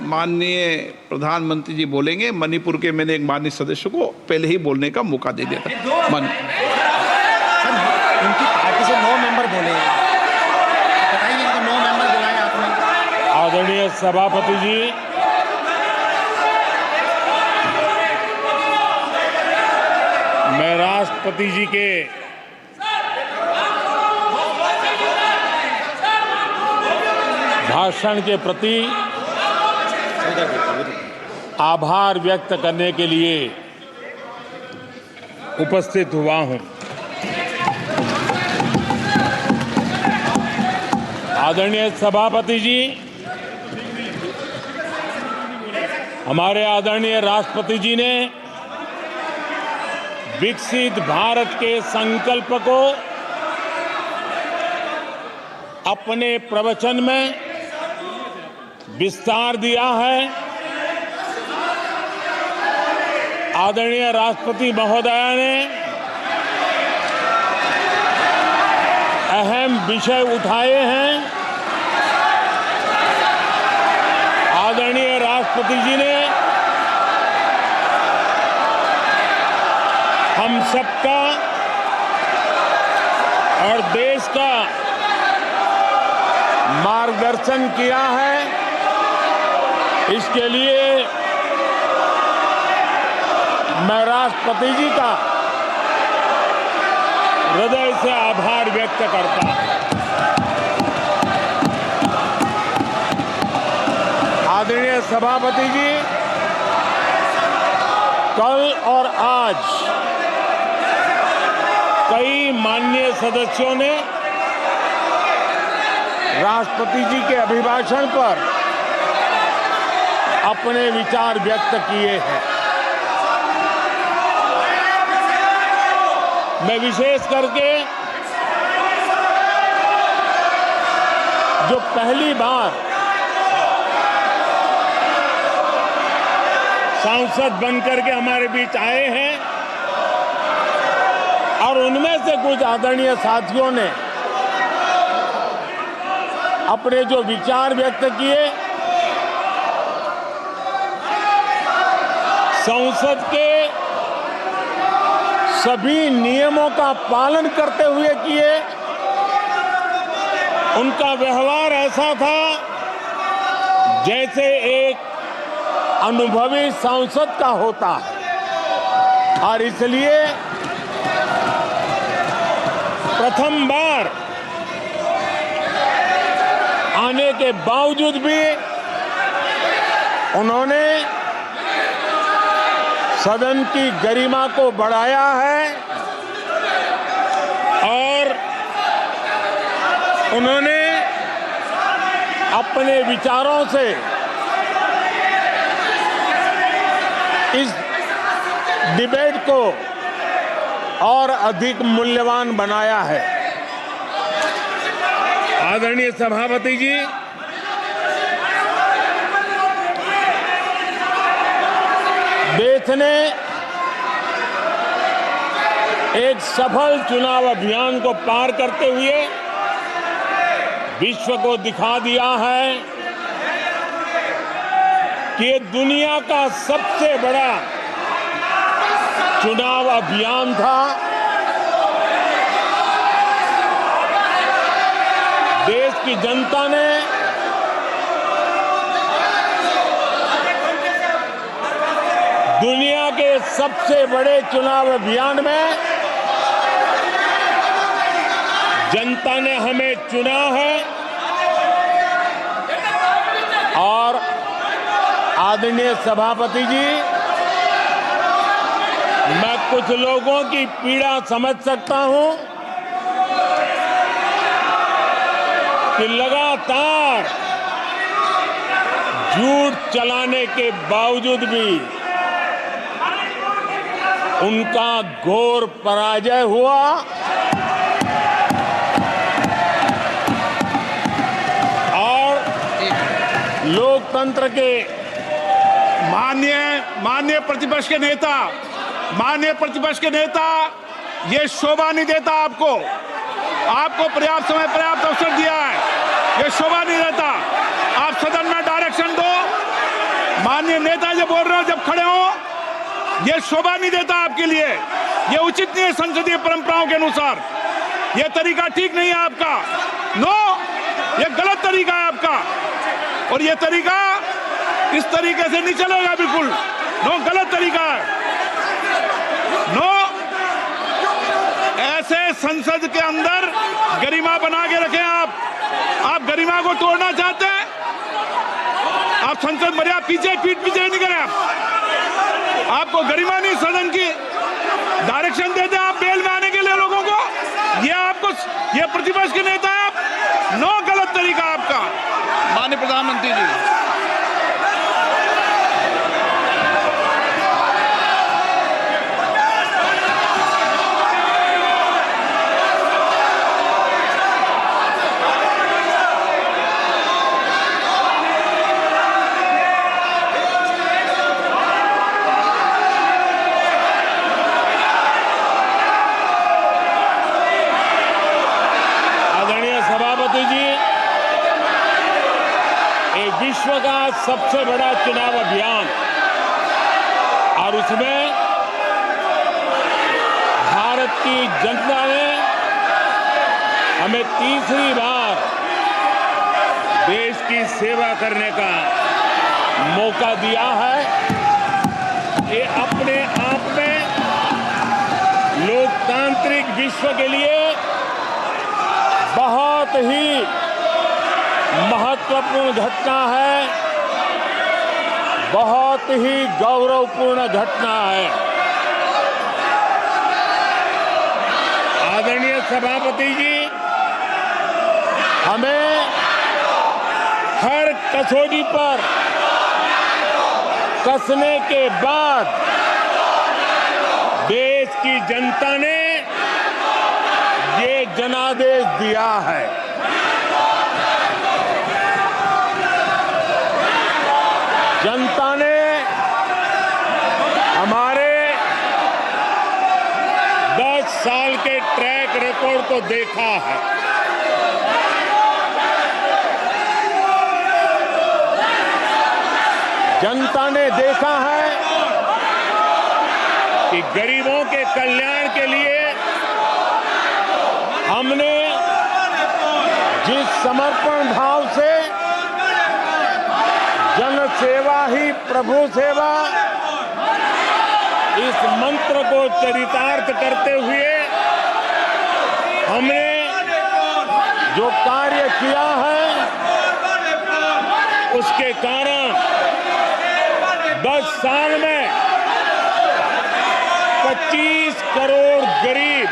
माननीय प्रधानमंत्री जी बोलेंगे। मणिपुर के मैंने एक माननीय सदस्य को पहले ही बोलने का मौका दे दिया था। उनकी पार्टी से 9 मेंबर बोले, बताइए इनको 9 मेंबर बुलाए आपने। आदरणीय सभापति जी, मैं राष्ट्रपति जी के भाषण के प्रति आभार व्यक्त करने के लिए उपस्थित हुआ हूं। आदरणीय सभापति जी, हमारे आदरणीय राष्ट्रपति जी ने विकसित भारत के संकल्प को अपने प्रवचन में विस्तार दिया है। आदरणीय राष्ट्रपति महोदया ने अहम विषय उठाए हैं। आदरणीय राष्ट्रपति जी ने हम सबका और देश का मार्गदर्शन किया है। इसके लिए मैं राष्ट्रपति जी का हृदय से आभार व्यक्त करता हूं। आदरणीय सभापति जी, कल और आज कई माननीय सदस्यों ने राष्ट्रपति जी के अभिभाषण पर अपने विचार व्यक्त किए हैं। मैं विशेष करके जो पहली बार सांसद बनकर के हमारे बीच आए हैं और उनमें से कुछ आदरणीय साथियों ने अपने जो विचार व्यक्त किए, संसद के सभी नियमों का पालन करते हुए किए। उनका व्यवहार ऐसा था जैसे एक अनुभवी सांसद का होता है और इसलिए प्रथम बार आने के बावजूद भी उन्होंने सदन की गरिमा को बढ़ाया है और उन्होंने अपने विचारों से इस डिबेट को और अधिक मूल्यवान बनाया है। आदरणीय सभापति जी, देश ने एक सफल चुनाव अभियान को पार करते हुए विश्व को दिखा दिया है कि ये दुनिया का सबसे बड़ा चुनाव अभियान था। देश की जनता ने दुनिया के सबसे बड़े चुनाव अभियान में जनता ने हमें चुना है और आदरणीय सभापति जी, मैं कुछ लोगों की पीड़ा समझ सकता हूं कि लगातार झूठ चलाने के बावजूद भी उनका घोर पराजय हुआ और लोकतंत्र के माननीय प्रतिपक्ष के नेता ये शोभा नहीं देता। आपको पर्याप्त समय पर्याप्त अवसर दिया है, ये शोभा नहीं देता। आप सदन में डायरेक्शन दो माननीय नेता जब बोल रहे हो, जब खड़े हो, ये शोभा नहीं देता आपके लिए, ये उचित नहीं है संसदीय परंपराओं के अनुसार। ये तरीका ठीक नहीं है आपका। नो, ये गलत तरीका है आपका, और ये तरीका इस तरीके से नहीं चलेगा बिल्कुल। नो, गलत तरीका है। नो, ऐसे संसद के अंदर गरिमा बना के रखें आप गरिमा को तोड़ना चाहते हैं। आप संसद मर्यादा पीठ पीछे नहीं करें। आपको गरिमा नहीं, सदन की डायरेक्शन देते हैं आप बेल में आने के लिए लोगों को। ये प्रतिपक्ष के नेता है आप। नो, गलत तरीका आपका। माननीय प्रधानमंत्री जी, विश्व का सबसे बड़ा चुनाव अभियान, और उसमें भारत की जनता ने हमें तीसरी बार देश की सेवा करने का मौका दिया है। ये अपने आप में लोकतांत्रिक विश्व के लिए बहुत ही महत्वपूर्ण घटना है, बहुत ही गौरवपूर्ण घटना है। आदरणीय सभापति जी, हमें हर कसौटी पर कसने के बाद देश की जनता ने ये जनादेश दिया है। जनता ने हमारे 10 साल के ट्रैक रिकॉर्ड को देखा है। जनता ने देखा है कि गरीबों के कल्याण के लिए हमने जिस समर्पण भाव से जन सेवा ही प्रभु सेवा इस मंत्र को चरितार्थ करते हुए हमने जो कार्य किया है, उसके कारण 10 साल में 25 करोड़ गरीब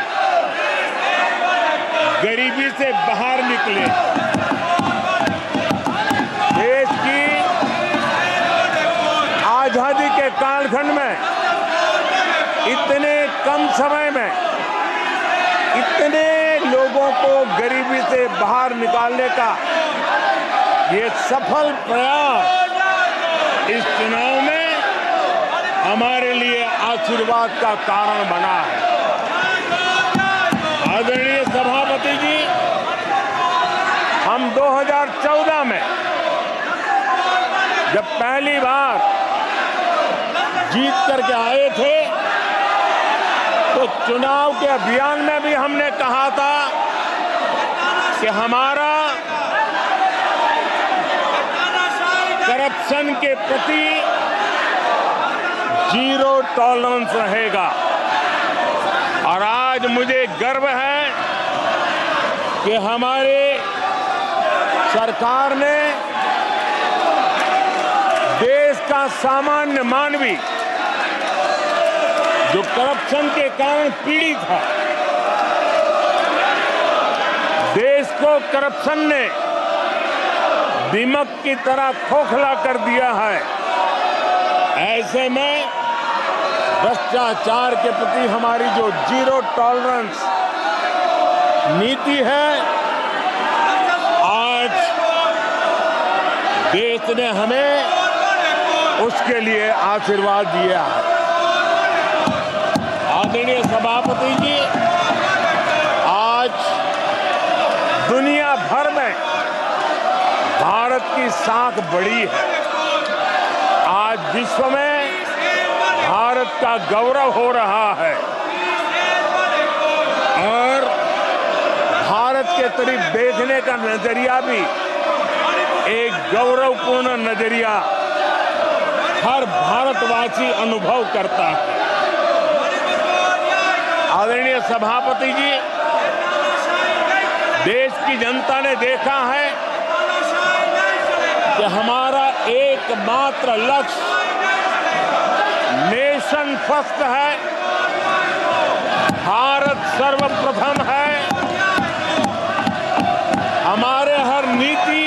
गरीबी से बाहर निकले। देश की आजादी के कालखंड में इतने कम समय में इतने लोगों को गरीबी से बाहर निकालने का ये सफल प्रयास इस चुनाव में हमारे लिए आशीर्वाद का कारण बना है। आदरणीय सभापति जी, हम 2014 में जब पहली बार जीत करके आए थे, तो चुनाव के अभियान में भी हमने कहा था कि हमारा करप्शन के प्रति 0 टॉलरेंस रहेगा। और आज मुझे गर्व है कि हमारे सरकार ने देश का सामान्य मानवी जो करप्शन के कारण पीड़ित है, देश को करप्शन ने दीमक की तरह खोखला कर दिया है। ऐसे में भ्रष्टाचार के प्रति हमारी जो 0 टॉलरेंस नीति है, आज देश ने हमें उसके लिए आशीर्वाद दिया है। आदरणीय सभापति जी, आज दुनिया भर में भारत की साख बढ़ी है। आज विश्व में भारत का गौरव हो रहा है और भारत के तरफ देखने का नजरिया भी एक गौरवपूर्ण नजरिया हर भारतवासी अनुभव करता है। आदरणीय सभापति जी, देश की जनता ने देखा है कि हमारा एकमात्र लक्ष्य नेशन फर्स्ट है, भारत सर्वप्रथम है। हमारे हर नीति,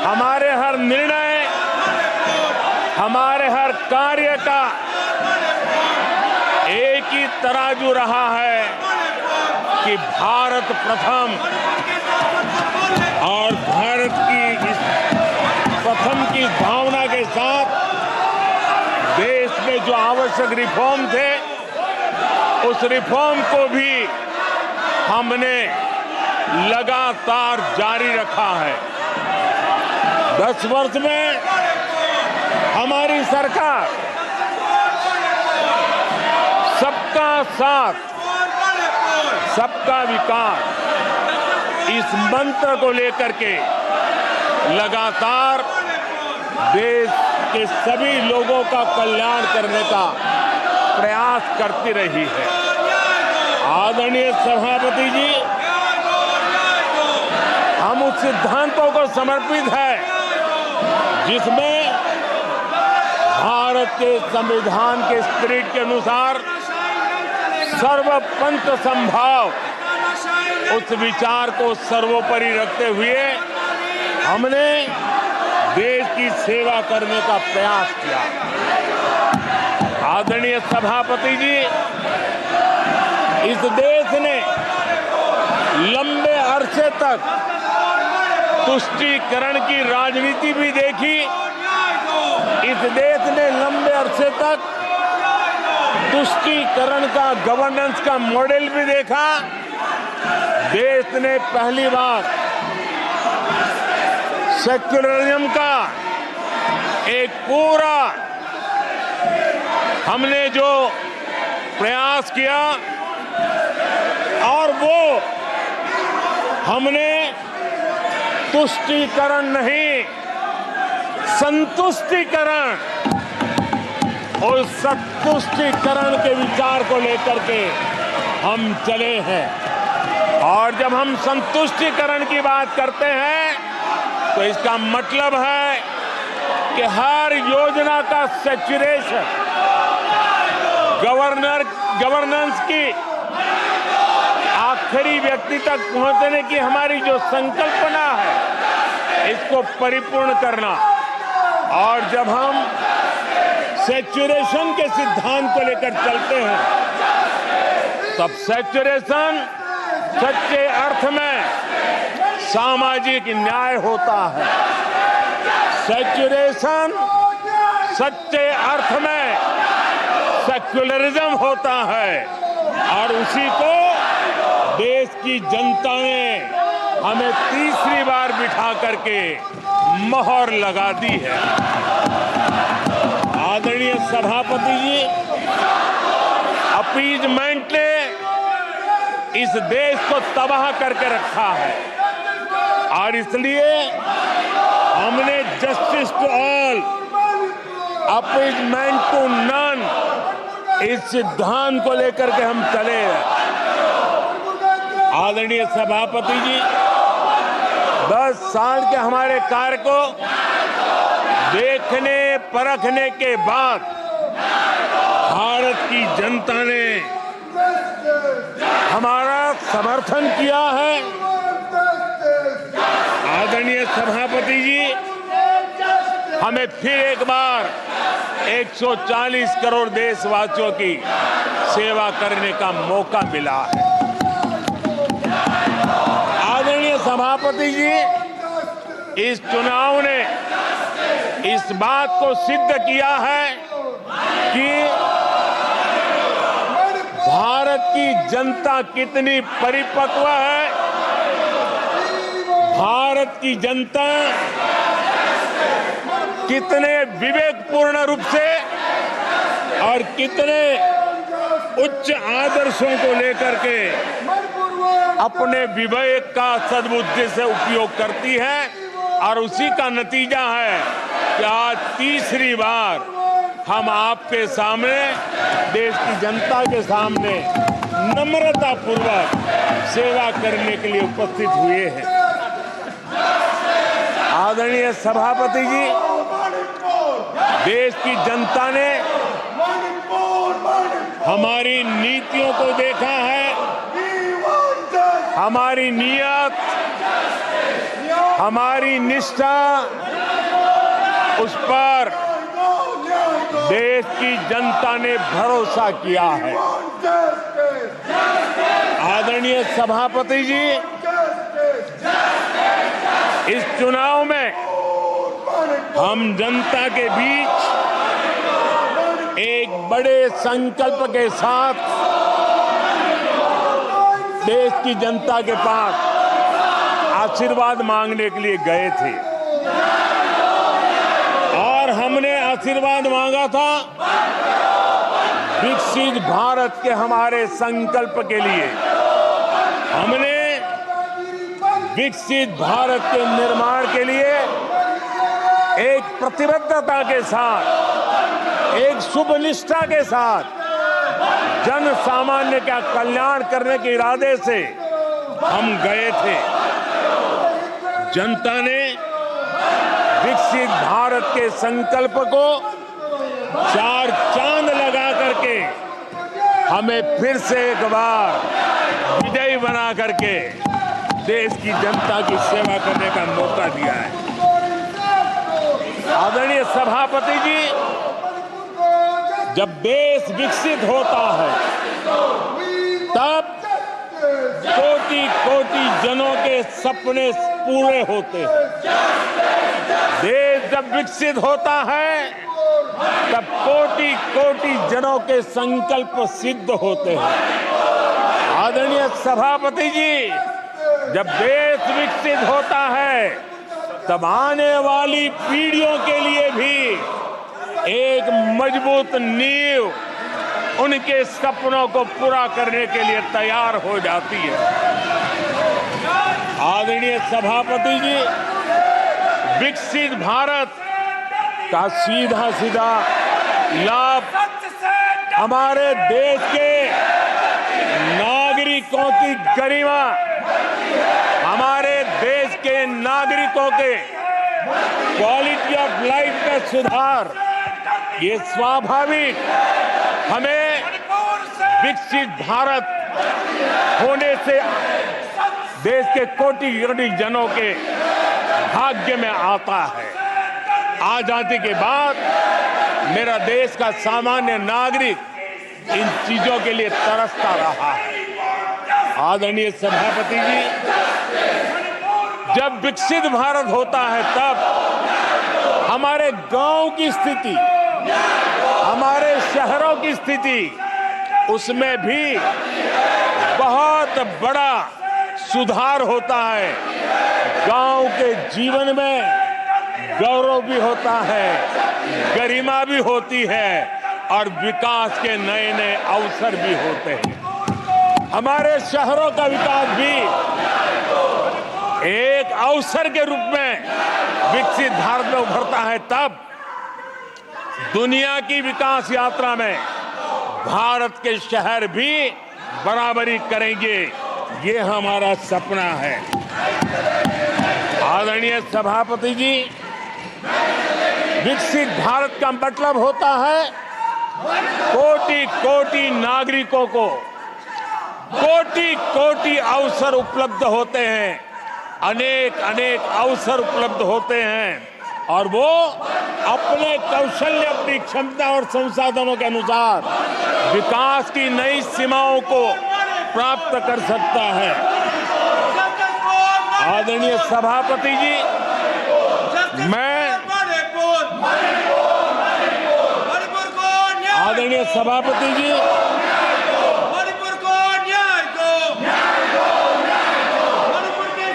हमारे हर निर्णय, हमारे हर कार्य का एक ही तराजू रहा है कि भारत प्रथम, और भारत की इस प्रथम की भावना के साथ देश में जो आवश्यक रिफॉर्म थे उस रिफॉर्म को भी हमने लगातार जारी रखा है। 10 वर्ष में हमारी सरकार सबका साथ, सबका विकास इस मंत्र को लेकर के लगातार देश के सभी लोगों का कल्याण करने का प्रयास करती रही है। आदरणीय सभापति जी, हम उस सिद्धांतों को समर्पित है जिसमें भारत के संविधान के स्पिरिट के अनुसार सर्वपंथ संभाव, उस विचार को सर्वोपरि रखते हुए हमने देश की सेवा करने का प्रयास किया। आदरणीय सभापति जी, इस देश ने लंबे अरसे तक तुष्टीकरण की राजनीति भी देखी। इस देश ने लंबे अरसे तक तुष्टीकरण का, गवर्नेंस का मॉडल भी देखा। देश ने पहली बार सेक्युलरिज्म का एक पूरा हमने जो प्रयास किया, और वो हमने तुष्टीकरण नहीं, संतुष्टीकरण और संतुष्टीकरण के विचार को लेकर के हम चले हैं। और जब हम संतुष्टीकरण की बात करते हैं तो इसका मतलब है कि हर योजना का सैचुरेशन, गवर्नेंस की आखिरी व्यक्ति तक पहुंचने की हमारी जो संकल्पना है, इसको परिपूर्ण करना। और जब हम सैचुरेशन के सिद्धांत को लेकर चलते हैं, तब सैचुरेशन सच्चे अर्थ में सामाजिक न्याय होता है। सैचुरेशन सच्चे अर्थ में सेक्युलरिज्म होता है, और उसी को देश की जनता ने हमें तीसरी बार बिठा करके मोहर लगा दी है। आदरणीय सभापति जी, अपीजमेंट ने इस देश को तबाह करके रखा है, और इसलिए हमने justice to all, appeasement to none, इस सिद्धांत को लेकर के हम चले हैं। आदरणीय सभापति जी, 10 साल के हमारे कार्य को देखने परखने के बाद भारत की जनता ने हमारा समर्थन किया है। आदरणीय सभापति जी, हमें फिर एक बार 140 करोड़ देशवासियों की सेवा करने का मौका मिला है। आदरणीय सभापति जी, इस चुनाव ने इस बात को सिद्ध किया है कि भारत की जनता कितनी परिपक्व है। भारत की जनता कितने विवेकपूर्ण रूप से और कितने उच्च आदर्शों को लेकर के अपने विवेक का सद्बुद्धि से उपयोग करती है और उसी का नतीजा है कि आज तीसरी बार हम आपके सामने, देश की जनता के सामने नम्रता पूर्वक सेवा करने के लिए उपस्थित हुए हैं। आदरणीय सभापति जी, देश की जनता ने हमारी नीतियों को देखा है, हमारी नियत, हमारी निष्ठा, उस पर देश की जनता ने भरोसा किया है। आदरणीय सभापति जी, इस चुनाव में हम जनता के बीच एक बड़े संकल्प के साथ देश की जनता के पास आशीर्वाद मांगने के लिए गए थे और हमने आशीर्वाद मांगा था विकसित भारत के हमारे संकल्प के लिए। हमने विकसित भारत के निर्माण के लिए एक प्रतिबद्धता के साथ, एक शुभ निष्ठा के साथ जन सामान्य का कल्याण करने के इरादे से हम गए थे। जनता ने विकसित भारत के संकल्प को चार चांद लगा करके हमें फिर से एक बार विजयी बना करके देश की जनता की सेवा करने का मौका दिया है। आदरणीय सभापति जी, जब देश विकसित होता है तब कोटि कोटि जनों के सपने पूरे होते हैं। देश जब विकसित होता है तब कोटि कोटि जनों के संकल्प सिद्ध होते हैं। आदरणीय सभापति जी, जब देश विकसित होता है तब आने वाली पीढ़ियों के लिए भी एक मजबूत नींव उनके सपनों को पूरा करने के लिए तैयार हो जाती है। आदरणीय सभापति जी, विकसित भारत का सीधा सीधा लाभ हमारे देश के नागरिकों की गरिमा, हमारे देश के नागरिकों के क्वालिटी ऑफ लाइफ में सुधार, ये स्वाभाविक हमें विकसित भारत होने से देश के कोटि कोटि जनों के भाग्य में आता है। आजादी के बाद मेरा देश का सामान्य नागरिक इन चीजों के लिए तरसता रहा है। आदरणीय सभापति जी, जब विकसित भारत होता है तब हमारे गांव की स्थिति, हमारे शहरों की स्थिति, उसमें भी बहुत बड़ा सुधार होता है। गांव के जीवन में गौरव भी होता है, गरिमा भी होती है और विकास के नए नए अवसर भी होते हैं। हमारे शहरों का विकास भी एक अवसर के रूप में विकसित भारत में उभरता है, तब दुनिया की विकास यात्रा में भारत के शहर भी बराबरी करेंगे, ये हमारा सपना है। आदरणीय सभापति जी, विकसित भारत का मतलब होता है कोटि कोटि नागरिकों को कोटि कोटि अवसर उपलब्ध होते हैं, अनेक अनेक अवसर उपलब्ध होते हैं और वो अपने कौशल्य, अपनी क्षमता और संसाधनों के अनुसार विकास की नई सीमाओं को प्राप्त कर सकता है। आदरणीय सभापति जी, आदरणीय सभापति जी,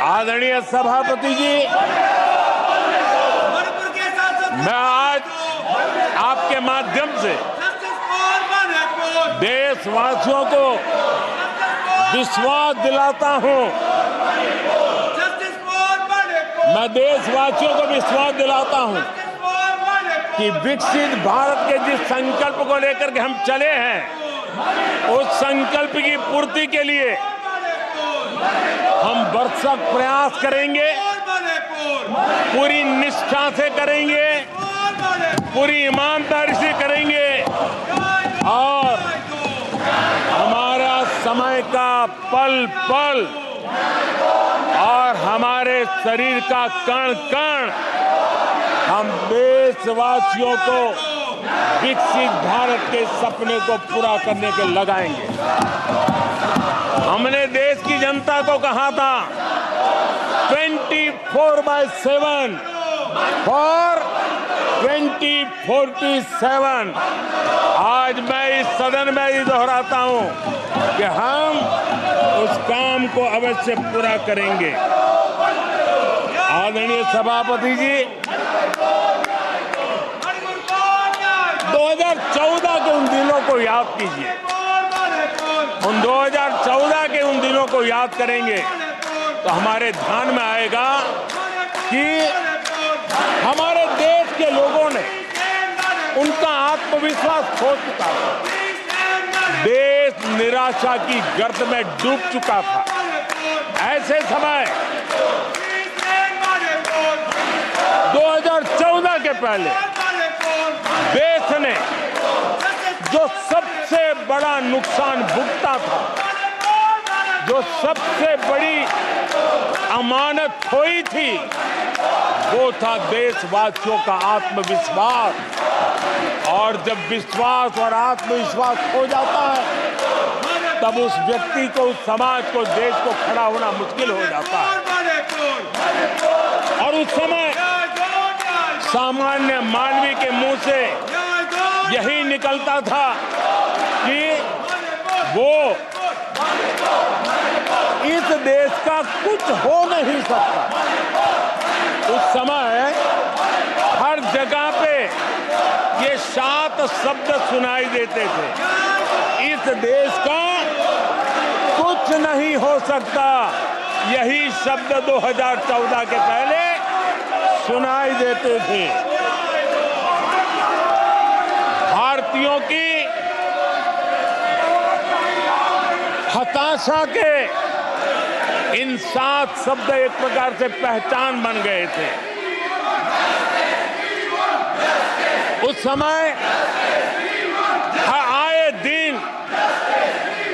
आदरणीय सभापति जी, मैं आज आपके माध्यम से देशवासियों को विश्वास दिलाता हूं, मैं देशवासियों को विश्वास दिलाता हूं कि विकसित भारत के जिस संकल्प को लेकर के हम चले हैं, उस संकल्प की पूर्ति के लिए हम भरसक प्रयास करेंगे, पूरी निष्ठा से करेंगे, पूरी ईमानदारी से करेंगे और हमारा समय का पल पल और हमारे शरीर का कण कण हम देशवासियों को विकसित भारत के सपने को पूरा करने के लगाएंगे। हमने देश की जनता को कहा था 24/7 फॉर 2047। आज मैं इस सदन में ही दोहराता हूं कि हम उस काम को अवश्य पूरा करेंगे। आदरणीय सभापति जी, 2014 के उन दिनों को याद कीजिए। उन 2014 के उन दिनों को याद करेंगे तो हमारे ध्यान में आएगा कि हमारे देश के लोगों ने उनका आत्मविश्वास खो चुका था, देश निराशा की गर्त में डूब चुका था। ऐसे समय 2014 के पहले देश ने जो सबसे बड़ा नुकसान भुगता था, जो सबसे बड़ी अमानत खोई थी, वो था देशवासियों का आत्मविश्वास। और जब विश्वास और आत्मविश्वास खो जाता है तब उस व्यक्ति को, उस समाज को, देश को खड़ा होना मुश्किल हो जाता है। और उस समय सामान्य मानवी के मुंह से यही निकलता था कि वो इस देश का कुछ हो नहीं सकता। उस समय हर जगह पे ये 7 शब्द सुनाई देते थे, इस देश का कुछ नहीं हो सकता। यही शब्द 2014 के पहले सुनाई देते थे। भारतीयों की हताशा के इन 7 शब्द एक प्रकार से पहचान बन गए थे। उस समय आए दिन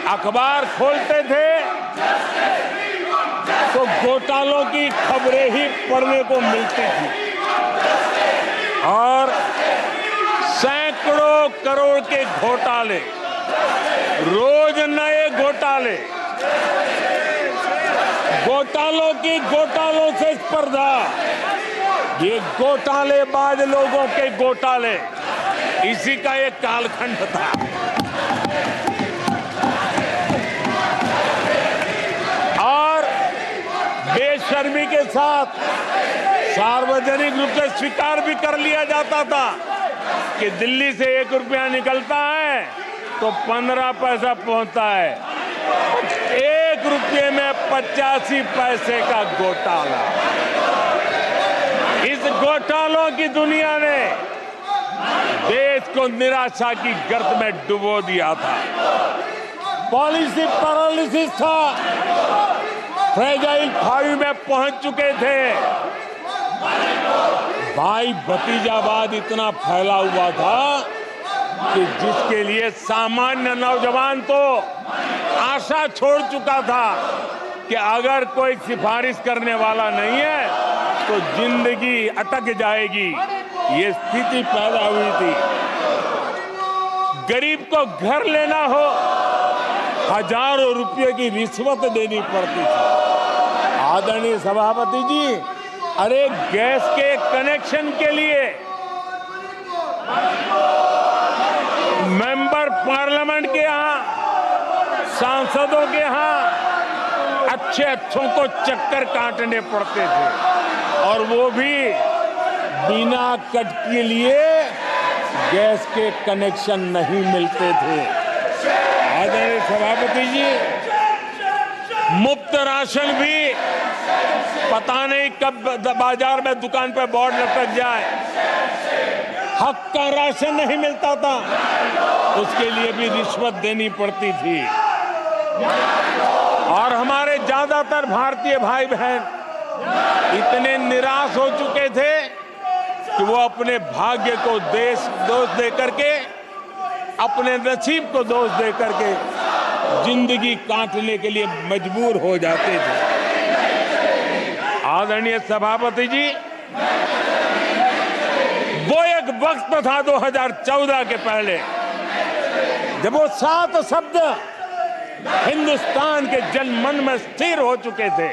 अखबार खोलते थे तो घोटालों की खबरें ही पढ़ने को मिलती थी और सैकड़ों करोड़ के घोटाले, रोज नए घोटाले, घोटालों से स्पर्धा, ये घोटालेबाज लोगों के घोटाले, इसी का एक कालखंड था। और बेशर्मी के साथ सार्वजनिक रूप से स्वीकार भी कर लिया जाता था कि दिल्ली से 1 रुपया निकलता है तो 15 पैसा पहुंचता है। 1 रुपये में 85 पैसे का घोटाला। इस घोटालों की दुनिया ने देश को निराशा की गर्त में डुबो दिया था। पॉलिसी पैरालिसिस था, फ्रेजाइल 5 में पहुंच चुके थे। भाई भतीजावाद इतना फैला हुआ था कि जिसके लिए सामान्य नौजवान तो आशा छोड़ चुका था कि अगर कोई सिफारिश करने वाला नहीं है तो जिंदगी अटक जाएगी। ये स्थिति पैदा हुई थी। गरीब को घर लेना हो, हजारों रुपए की रिश्वत देनी पड़ती थी। आदरणीय सभापति जी, अरे गैस के कनेक्शन के लिए मेंबर पार्लियामेंट के यहाँ, सांसदों के यहाँ अच्छों को चक्कर काटने पड़ते थे और वो भी बिना कट के लिए गैस के कनेक्शन नहीं मिलते थे। आदरणीय सभापति जी, मुफ्त राशन भी पता नहीं कब बाजार में दुकान पर बोर्ड लटक जाए, हक का राशन नहीं मिलता था, उसके लिए भी रिश्वत देनी पड़ती थी। और हमारे ज्यादातर भारतीय भाई बहन इतने निराश हो चुके थे कि वो अपने भाग्य को दोष दे करके, अपने नसीब को दोष दे करके जिंदगी काटने के लिए मजबूर हो जाते थे। आदरणीय सभापति जी, वो एक वक्त था 2014 के पहले, जब वो 7 शब्द हिंदुस्तान के जनमन में स्थिर हो चुके थे।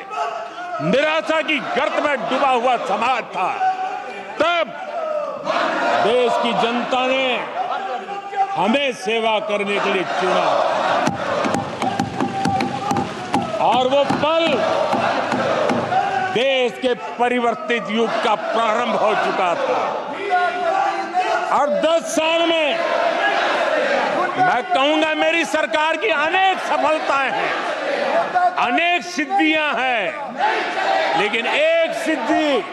निराशा की गर्त में डूबा हुआ समाज था। तब देश की जनता ने हमें सेवा करने के लिए चुना और वो पल देश के परिवर्तित युग का प्रारंभ हो चुका था। और 10 साल में मैं कहूंगा मेरी सरकार की अनेक सफलताएं हैं, अनेक सिद्धियां हैं, लेकिन एक सिद्धि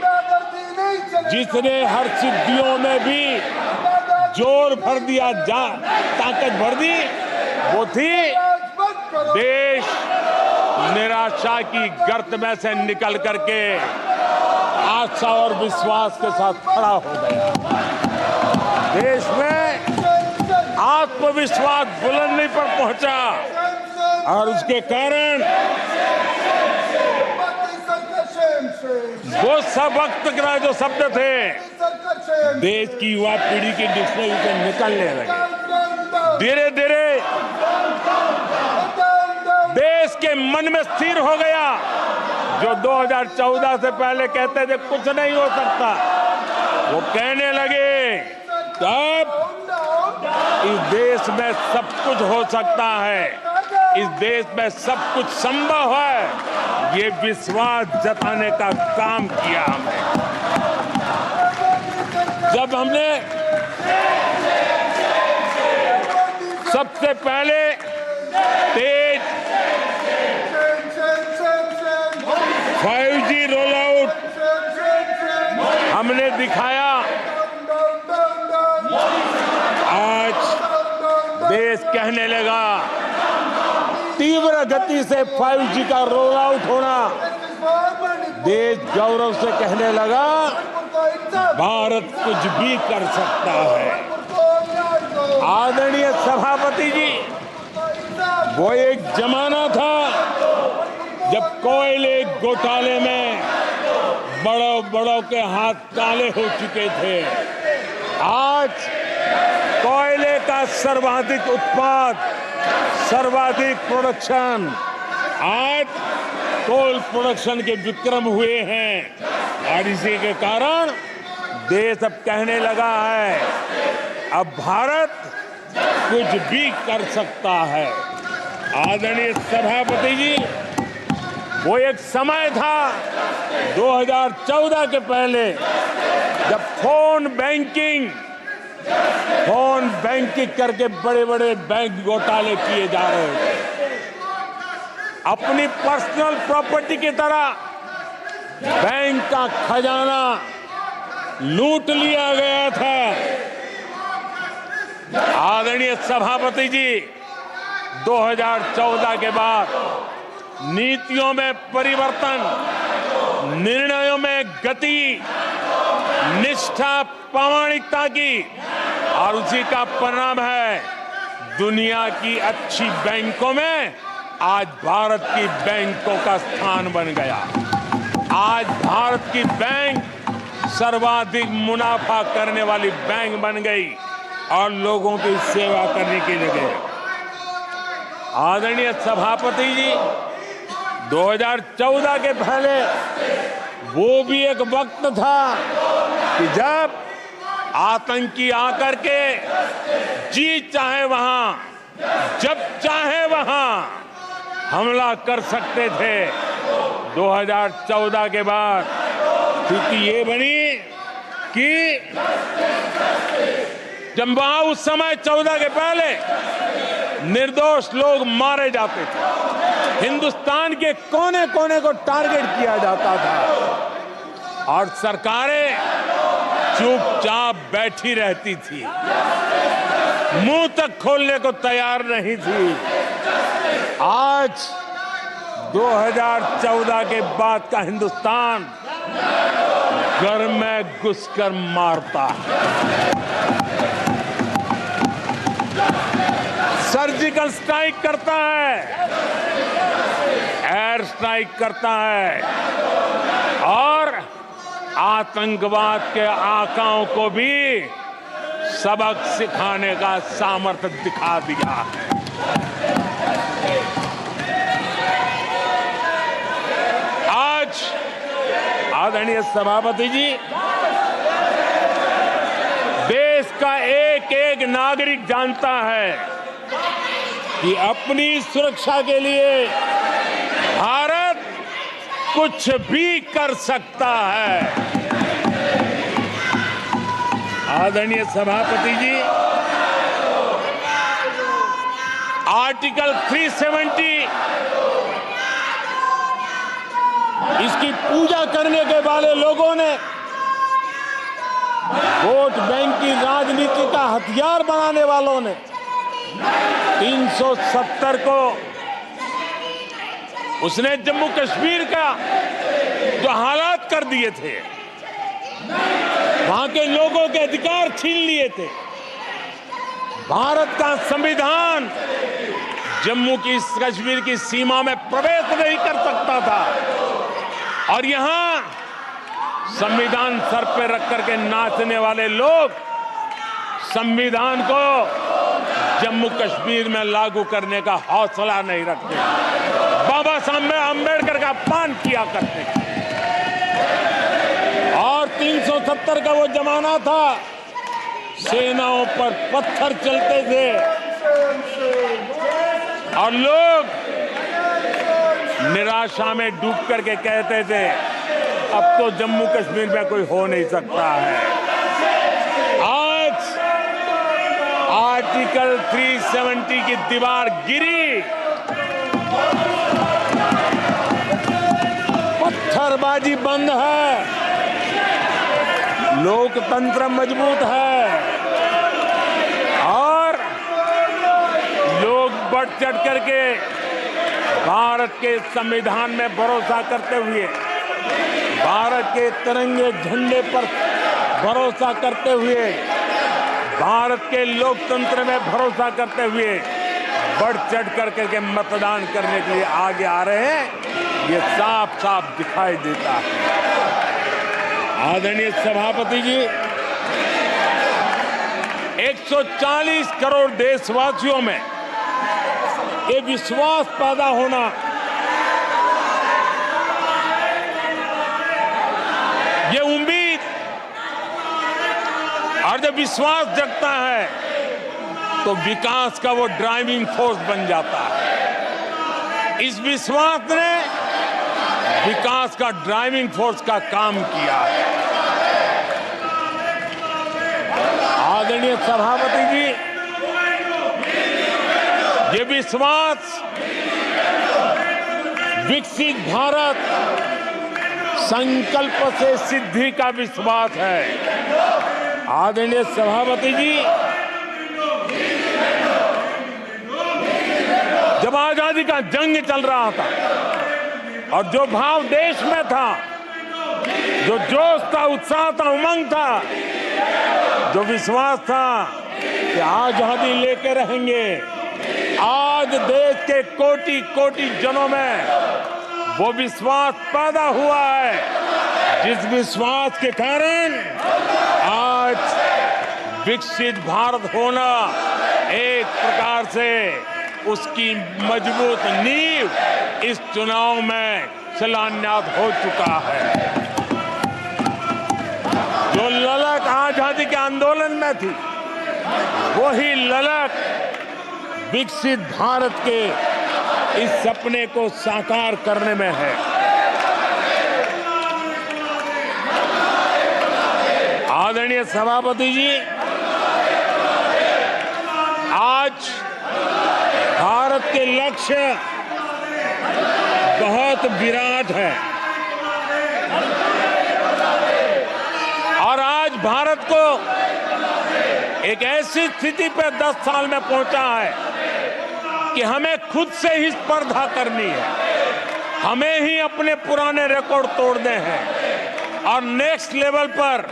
जिसने हर सिद्धियों में भी जोर भर दिया, ताकत भर दी, वो थी देश निराशा की गर्त में से निकल करके आशा और विश्वास के साथ खड़ा हो गया। देश में आत्मविश्वास बुलंदी पर पहुंचा और उसके कारण वो सब वक्त का जो शब्द थे देश की युवा पीढ़ी की डिक्शनरी से निकलने लगे। धीरे धीरे देश के मन में स्थिर हो गया। जो 2014 से पहले कहते थे कुछ नहीं हो सकता, वो कहने लगे तब इस देश में सब कुछ हो सकता है, इस देश में सब कुछ संभव है। ये विश्वास जताने का काम किया हमने। जब हमने सबसे पहले तेज 5G रोल आउट हमने दिखाया, आज देश कहने लगा तीव्र गति से 5G का रोल आउट होना। देश गौरव से कहने लगा भारत कुछ भी कर सकता है। आदरणीय सभापति जी, वो एक जमाना था जब कोयले घोटाले में बड़ों के हाथ काले हो चुके थे। आज कोयले का सर्वाधिक उत्पाद, सर्वाधिक प्रोडक्शन, आज कोल प्रोडक्शन के विक्रम हुए हैं और इसी के कारण देश अब कहने लगा है अब भारत कुछ भी कर सकता है। आदरणीय सभापति जी, वो एक समय था 2014 के पहले जब फोन बैंकिंग करके बड़े बड़े बैंक घोटाले किए जा रहे थे। अपनी पर्सनल प्रॉपर्टी की तरह बैंक का खजाना लूट लिया गया था। आदरणीय सभापति जी, 2014 के बाद नीतियों में परिवर्तन, निर्णयों में गति, निष्ठा, प्रामाणिकता की, और उसी का परिणाम है दुनिया की अच्छी बैंकों में आज भारत की बैंकों का स्थान बन गया। आज भारत की बैंक सर्वाधिक मुनाफा करने वाली बैंक बन गई और लोगों की सेवा करने की जगह। आदरणीय सभापति जी, 2014 के पहले वो भी एक वक्त था कि जब आतंकी आकर के जी चाहे वहां, जब चाहे वहां हमला कर सकते थे। 2014 के बाद स्थिति ये बनी कि जब वहां उस समय 14 के पहले निर्दोष लोग मारे जाते थे, हिंदुस्तान के कोने कोने को टारगेट किया जाता था और सरकारें चुपचाप बैठी रहती थी, मुंह तक खोलने को तैयार नहीं थी। आज 2014 के बाद का हिंदुस्तान घर में घुसकर मारता है, सर्जिकल स्ट्राइक करता है, एयर स्ट्राइक करता है और आतंकवाद के आकाओं को भी सबक सिखाने का सामर्थ्य दिखा दिया है। आज आदरणीय सभापति जी, देश का एक एक नागरिक जानता है कि अपनी सुरक्षा के लिए भारत कुछ भी कर सकता है। आदरणीय सभापति जी, आर्टिकल 370 इसकी पूजा करने के वाले लोगों ने वोट बैंक की राजनीति का हथियार बनाने वालों ने 370 को उसने जम्मू कश्मीर का जो हालात कर दिए थे, वहां के लोगों के अधिकार छीन लिए थे। भारत का संविधान जम्मू की कश्मीर की सीमा में प्रवेश नहीं कर सकता था और यहां संविधान सर पे रख करके नाचने वाले लोग संविधान को जम्मू कश्मीर में लागू करने का हौसला नहीं रखते, बाबा साहब अम्बेडकर का अपमान किया करते। और 370 का वो जमाना था, सेनाओं पर पत्थर चलते थे और लोग निराशा में डूब करके कहते थे अब तो जम्मू कश्मीर में कोई हो नहीं सकता है। आज आर्टिकल 370 की दीवार गिरी, पत्थरबाजी बंद है, लोकतंत्र मजबूत है और लोग बढ़ चढ़ करके भारत के संविधान में भरोसा करते हुए, भारत के तिरंगे झंडे पर भरोसा करते हुए, भारत के लोकतंत्र में भरोसा करते हुए बढ़ चढ़ करके मतदान करने के लिए आगे आ रहे हैं। ये साफ साफ दिखाई देता है। आदरणीय सभापति जी, 140 करोड़ देशवासियों में ये विश्वास पैदा होना, ये उम्मीद और जब विश्वास जगता है तो विकास का वो ड्राइविंग फोर्स बन जाता है। इस विश्वास ने विकास का ड्राइविंग फोर्स का काम किया है। आदरणीय सभापति जी, ये विश्वास विकसित भारत संकल्प से सिद्धि का विश्वास है। आदरणीय सभापति जी, जब आजादी का जंग चल रहा था और जो भाव देश में था, जो जोश था, उत्साह था, उमंग था, जो विश्वास था कि आजादी लेके रहेंगे, आज देश के कोटि कोटि जनों में वो विश्वास पैदा हुआ है, जिस विश्वास के कारण आज विकसित भारत होना एक प्रकार से उसकी मजबूत नींव इस चुनाव में शिलान्यास हो चुका है। जो ललक आजादी के आंदोलन में थी, वही ललक विकसित भारत के इस सपने को साकार करने में है। आदरणीय सभापति जी, आज भारत के लक्ष्य बहुत विराट है और आज भारत को एक ऐसी स्थिति पे 10 साल में पहुंचा है कि हमें खुद से ही स्पर्धा करनी है, हमें ही अपने पुराने रिकॉर्ड तोड़ने हैं और नेक्स्ट लेवल पर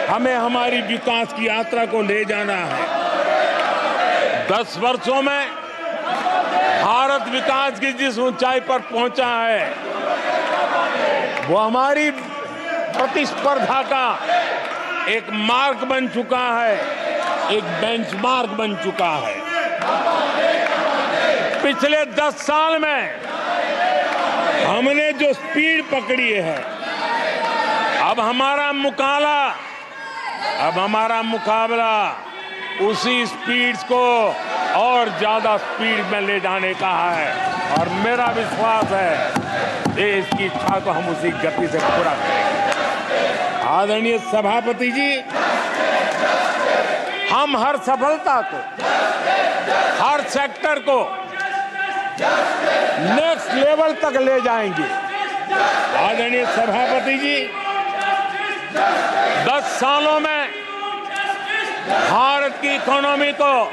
हमें हमारी विकास की यात्रा को ले जाना है। 10 वर्षों में भारत विकास की जिस ऊंचाई पर पहुंचा है वो हमारी प्रतिस्पर्धा का एक मार्ग बन चुका है, एक बेंचमार्क बन चुका है। पिछले 10 साल में हमने जो स्पीड पकड़ी है, अब हमारा मुकाबला उसी स्पीड को और ज्यादा स्पीड में ले जाने का है और मेरा विश्वास है देश की इच्छा को हम उसी गति से पूरा करेंगे। आदरणीय सभापति जी, हम हर सफलता को, हर सेक्टर को नेक्स्ट लेवल तक ले जाएंगे। आदरणीय सभापति जी, 10 सालों में भारत की इकोनॉमी को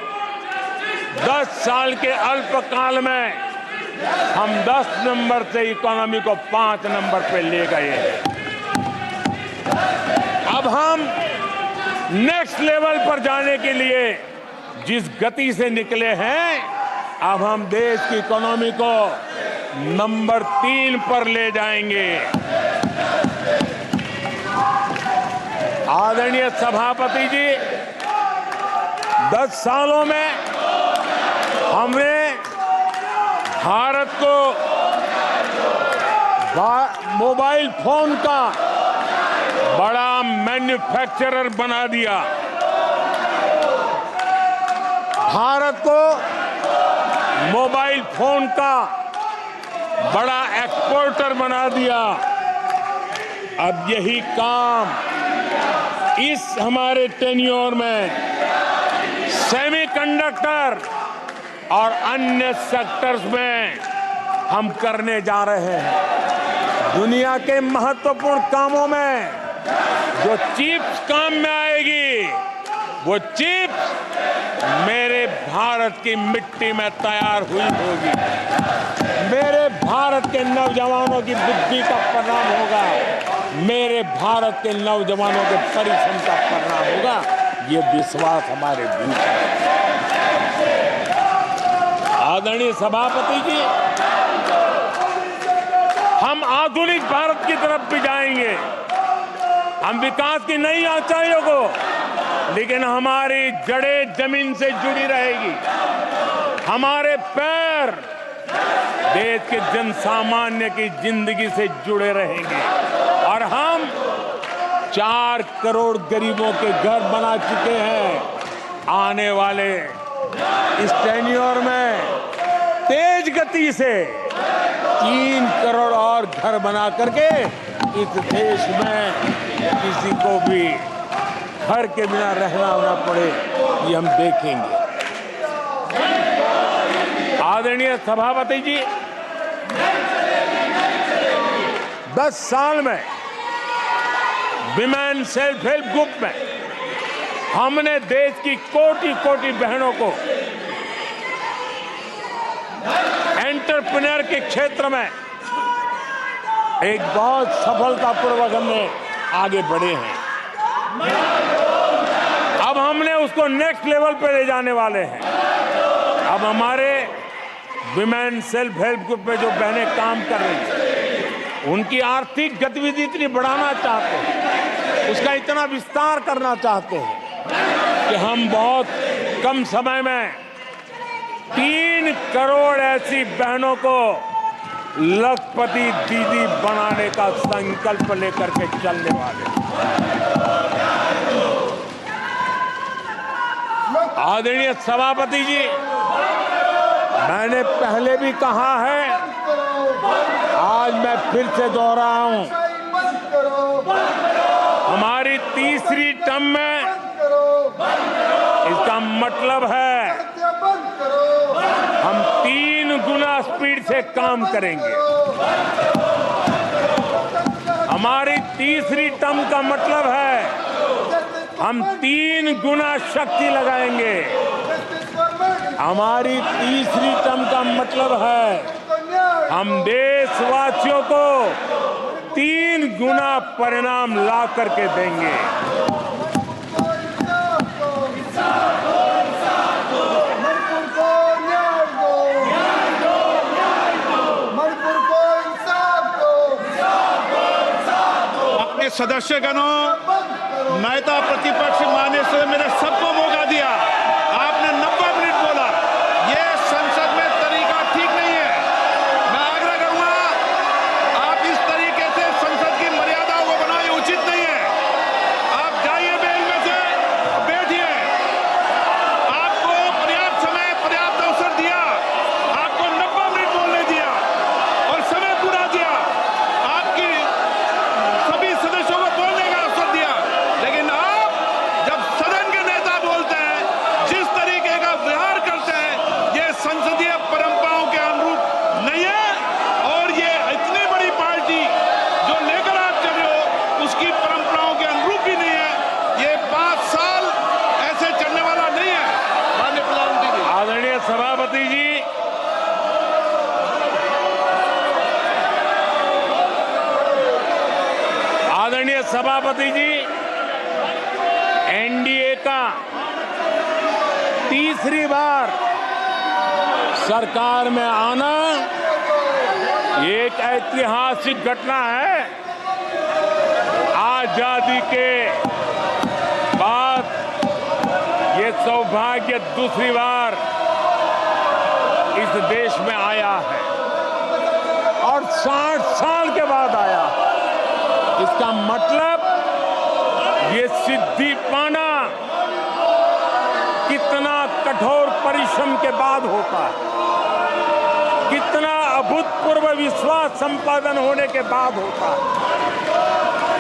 10 साल के अल्पकाल में हम 10 नंबर से इकोनॉमी को 5 नंबर पे ले गए हैं। अब हम नेक्स्ट लेवल पर जाने के लिए जिस गति से निकले हैं, अब हम देश की इकोनॉमी को नंबर 3 पर ले जाएंगे। आदरणीय सभापति जी, 10 सालों में हमने भारत को मोबाइल फोन का बड़ा मैन्युफैक्चरर बना दिया, भारत को मोबाइल फोन का बड़ा एक्सपोर्टर बना दिया। अब यही काम इस हमारे टेन्योर में सेमीकंडक्टर और अन्य सेक्टर्स में हम करने जा रहे हैं। दुनिया के महत्वपूर्ण कामों में जो चिप्स काम में आएगी, वो चिप्स मेरे भारत की मिट्टी में तैयार हुई होगी, मेरे भारत के नौजवानों की बुद्धि का परिणाम होगा, मेरे भारत के नौजवानों के परिश्रम का परिणाम होगा। ये विश्वास हमारे भीतर है। आदरणीय सभापति जी, हम आधुनिक भारत की तरफ भी जाएंगे, हम विकास की नई ऊंचाइयों को, लेकिन हमारी जड़ें जमीन से जुड़ी रहेगी, हमारे पैर देश के जन सामान्य की जिंदगी से जुड़े रहेंगे और हम 4 करोड़ गरीबों के घर बना चुके हैं। आने वाले इस टेन्योर में तेज गति से 3 करोड़ और घर बना करके इस देश में किसी को भी घर के बिना रहना ना पड़े, ये हम देखेंगे। आदरणीय सभापति जी, 10 साल में विमेन सेल्फ हेल्प ग्रुप में हमने देश की कोटि-कोटि बहनों को एंटरप्रेन्योर के क्षेत्र में एक बहुत सफलतापूर्वक हमने आगे बढ़े हैं। अब हमने उसको नेक्स्ट लेवल पे ले जाने वाले हैं। अब हमारे विमेन सेल्फ हेल्प ग्रुप में जो बहनें काम कर रही हैं, उनकी आर्थिक गतिविधि इतनी बढ़ाना चाहते हैं, उसका इतना विस्तार करना चाहते हैं कि हम बहुत कम समय में 3 करोड़ ऐसी बहनों को लखपति दीदी बनाने का संकल्प लेकर के चलने वाले। आदरणीय सभापति जी, मैंने पहले भी कहा है, आज मैं फिर से दोहराऊं, हमारी तीसरी टर्म में इसका मतलब है हम 3 गुना स्पीड से काम करेंगे। हमारी तीसरी टर्म का मतलब है हम 3 गुना शक्ति लगाएंगे। हमारी तीसरी टर्म का मतलब है हम देशवासियों को 3 गुना परिणाम ला करके देंगे। अपने सदस्यगणों, नेता प्रतिपक्ष माननीय सदस्य, मैंने सबको मौका दिया। आपने 90 मिनट बोला। ये संसद में तरीका ठीक नहीं है। मैं आग्रह करूंगा, आप इस तरीके से संसद की मर्यादाओं को बनाए, उचित नहीं है। आप जाइए बेल में से, बैठिए। आपको पर्याप्त समय, पर्याप्त अवसर दिया। आपको 90 मिनट बोलने दिया और समय पूरा दिया। आपकी सभी सदस्यों को बोलने का अवसर दिया। लेकिन आप जब सदन के नेता बोलते हैं, जिस तरीके का व्यवहार करते हैं, ये संसदीय परंपराओं के अनुरूप नहीं है। और ये इतनी बड़ी पार्टी जो लेकर आप चल रहे हो, उसकी परंपराओं के अनुरूप भी नहीं है। ये 5 साल ऐसे चलने वाला नहीं है। माननीय प्रधानमंत्री जी, आदरणीय सभापति जी, आदरणीय सभापति जी, एनडीए का तीसरी बार सरकार में आना एक ऐतिहासिक घटना है। आजादी के बाद ये सौभाग्य दूसरी बार इस देश में आया है और 60 साल के बाद आया है। इसका मतलब ये सिद्धि पाना कितना कठोर परिश्रम के बाद होता है, कितना अभूतपूर्व विश्वास संपादन होने के बाद होता है।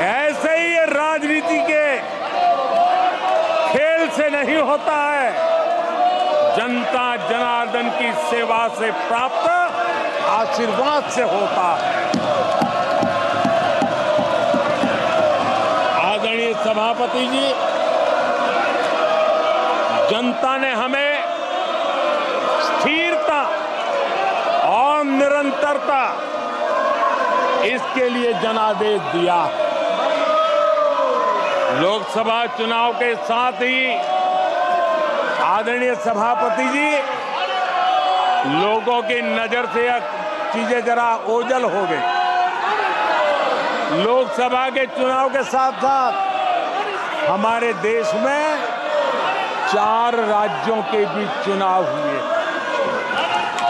ऐसे ही ये राजनीति के खेल से नहीं होता है। जनता जनार्दन की सेवा से प्राप्त आशीर्वाद से होता है। आदरणीय सभापति जी, जनता ने हमें स्थिरता और निरंतरता, इसके लिए जनादेश दिया। लोकसभा चुनाव के साथ ही आदरणीय सभापति जी, लोगों की नजर से यह चीजें जरा ओझल हो गई। लोकसभा के चुनाव के साथ साथ हमारे देश में 4 राज्यों के बीच चुनाव हुए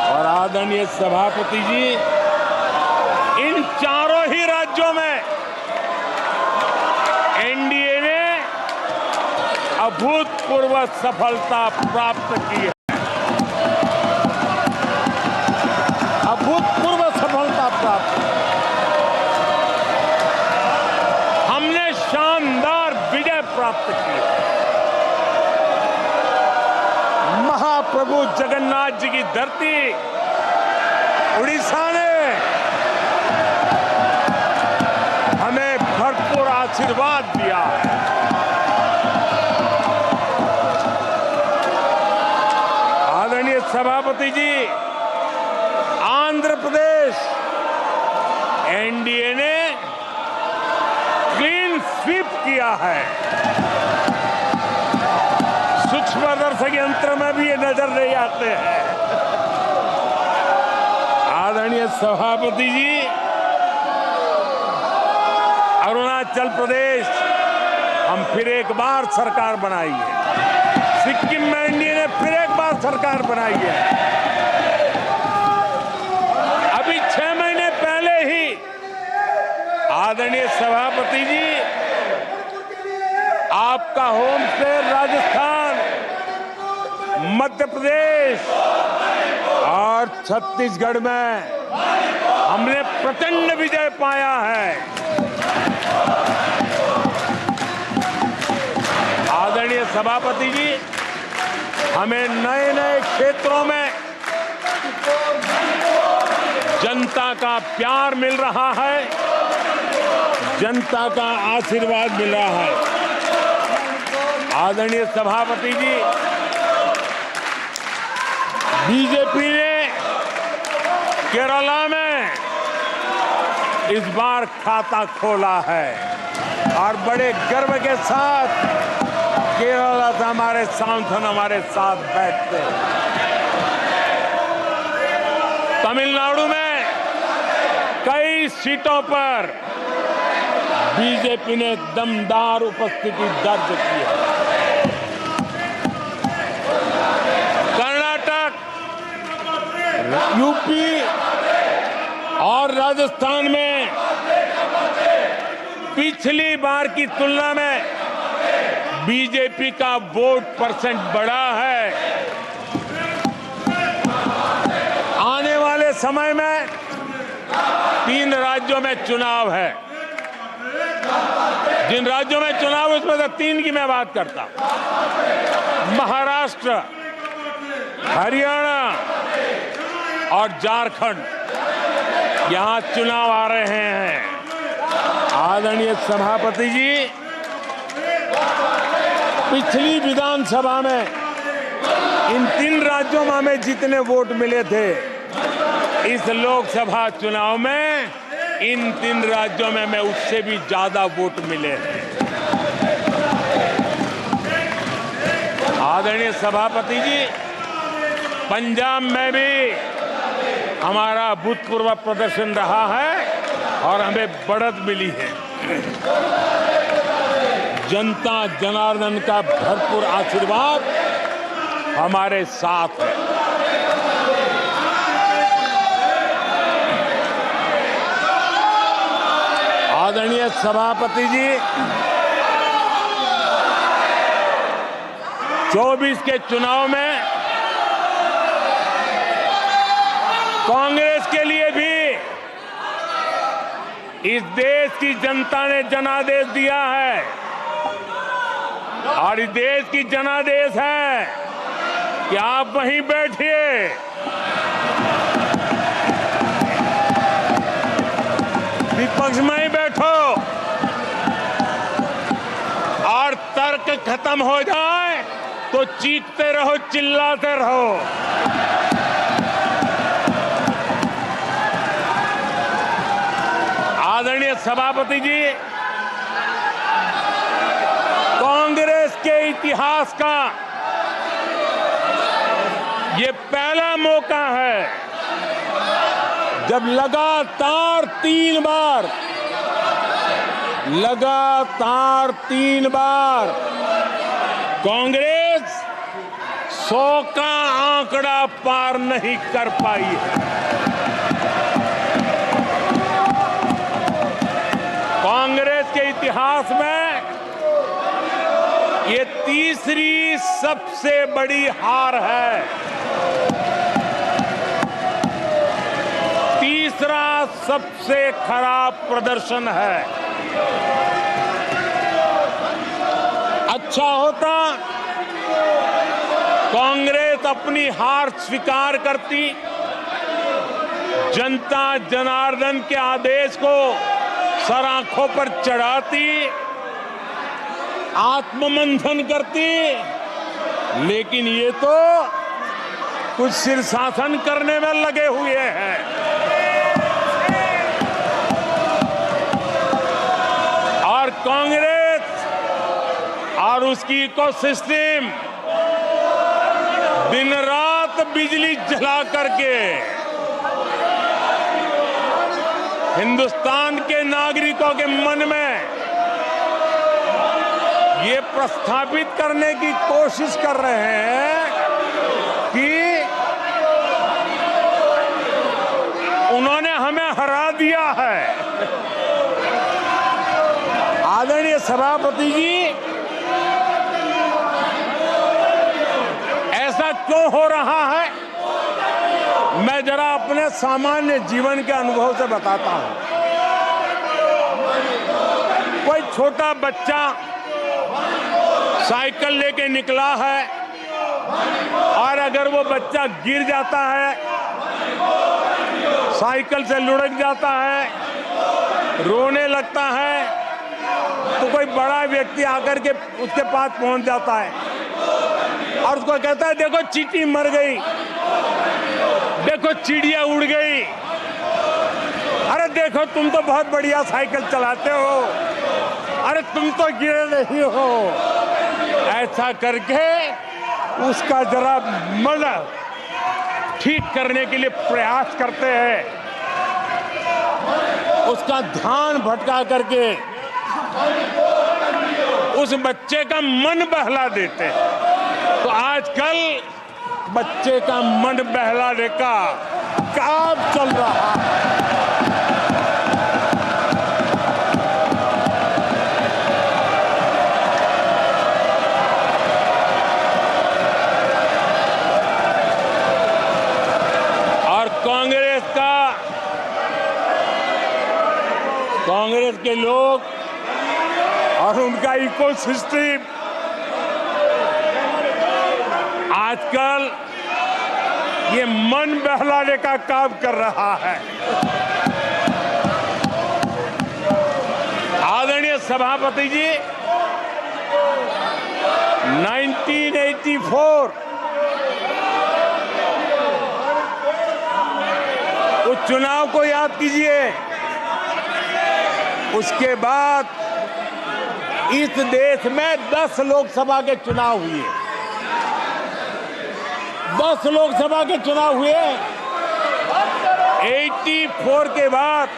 और आदरणीय सभापति जी, इन चारों ही राज्यों में एनडीए ने अभूतपूर्व सफलता प्राप्त की है। अभूतपूर्व सफलता प्राप्त, हमने शानदार विजय प्राप्त की है। महाप्रभु जगन्नाथ जी की धरती उड़ीसा ने हमें भरपूर आशीर्वाद दिया है। आदरणीय सभापति जी, आंध्र प्रदेश एनडीए ने क्लीन स्वीप किया है। सूक्ष्मदर्शक यंत्र में भी ये नजर नहीं आते हैं। आदरणीय सभापति जी, अरुणाचल प्रदेश हम फिर एक बार सरकार बनाई है। सिक्किम में एनडीए ने फिर एक बार सरकार बनाई है। अभी 6 महीने पहले ही आदरणीय सभापति जी, आपका होम स्टेट राजस्थान, मध्य प्रदेश और छत्तीसगढ़ में हमने प्रचंड विजय पाया है। सभापति जी, हमें नए नए क्षेत्रों में जनता का प्यार मिल रहा है, जनता का आशीर्वाद मिल रहा है। आदरणीय सभापति जी, बीजेपी ने केरला में इस बार खाता खोला है और बड़े गर्व के साथ केरला से हमारे सांसद हमारे साथ बैठते हैं। तमिलनाडु में कई सीटों पर बीजेपी ने दमदार उपस्थिति दर्ज की है। कर्नाटक, यूपी और राजस्थान में पिछली बार की तुलना में बीजेपी का वोट परसेंट बढ़ा है। आने वाले समय में 3 राज्यों में चुनाव है। जिन राज्यों में चुनाव है उसमें से 3 की मैं बात करता हूं। महाराष्ट्र, हरियाणा और झारखंड, यहां चुनाव आ रहे हैं। आदरणीय सभापति जी, पिछली विधानसभा में इन 3 राज्यों में हमें जितने वोट मिले थे, इस लोकसभा चुनाव में इन 3 राज्यों में हमें उससे भी ज्यादा वोट मिले हैं। आदरणीय सभापति जी, पंजाब में भी हमारा भूतपूर्व प्रदर्शन रहा है और हमें बढ़त मिली है। जनता जनार्दन का भरपूर आशीर्वाद हमारे साथ है। आदरणीय सभापति जी, 24 के चुनाव में कांग्रेस के लिए भी इस देश की जनता ने जनादेश दिया है और इस देश की जनादेश है कि आप वहीं बैठिए, विपक्ष में ही बैठो और तर्क खत्म हो जाए तो चीखते रहो, चिल्लाते रहो। आदरणीय सभापति जी, कांग्रेस के इतिहास का ये पहला मौका है जब लगातार 3 बार कांग्रेस 100 का आंकड़ा पार नहीं कर पाई है। कांग्रेस के इतिहास में ये तीसरी सबसे बड़ी हार है, तीसरा सबसे खराब प्रदर्शन है। अच्छा होता कांग्रेस अपनी हार स्वीकार करती, जनता जनार्दन के आदेश को सर आंखों पर चढ़ाती, आत्ममंथन करती, लेकिन ये तो कुछ शीर्षासन करने में लगे हुए हैं। और कांग्रेस और उसकी इकोसिस्टम दिन रात बिजली जला करके हिंदुस्तान के नागरिकों के मन में ये प्रस्थापित करने की कोशिश कर रहे हैं कि उन्होंने हमें हरा दिया है। आदरणीय सभापति जी, ऐसा क्यों हो रहा है, मैं जरा अपने सामान्य जीवन के अनुभव से बताता हूं। कोई छोटा बच्चा साइकिल लेके निकला है और अगर वो बच्चा गिर जाता है, साइकिल से लुढ़क जाता है, रोने लगता है, तो कोई बड़ा व्यक्ति आकर के उसके पास पहुंच जाता है और उसको कहता है देखो चींटी मर गई, देखो चिड़िया उड़ गई, अरे देखो तुम तो बहुत बढ़िया साइकिल चलाते हो, अरे तुम तो गिरे नहीं हो। ऐसा करके उसका जरा मन ठीक करने के लिए प्रयास करते हैं, उसका ध्यान भटका करके उस बच्चे का मन बहला देते हैं। तो आजकल बच्चे का मन बहलाने का काम चल रहा है। और कांग्रेस के लोग और उनका इकोसिस्टम आजकल ये मन बहलाने का काम कर रहा है। आदरणीय सभापति जी, 1984 उस चुनाव को याद कीजिए। उसके बाद इस देश में 10 लोकसभा के चुनाव हुए, 10 लोकसभा के चुनाव हुए। 84 के बाद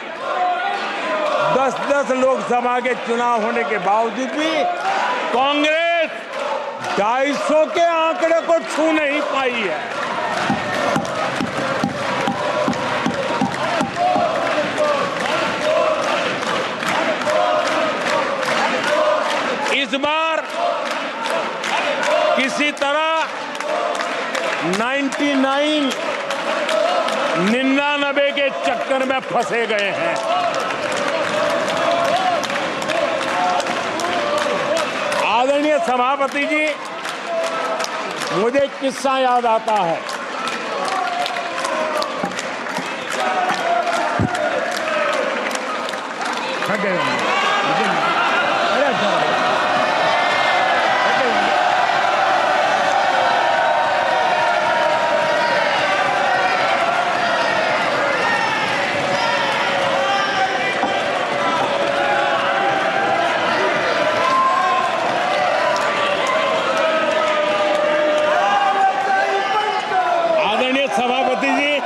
10-10 लोकसभा के चुनाव होने के बावजूद भी कांग्रेस 250 के आंकड़े को छू नहीं पाई है। इस बार किसी तरह 99 के चक्कर में फंसे गए हैं। आदरणीय सभापति जी, मुझे एक किस्सा याद आता है। सभापति जी,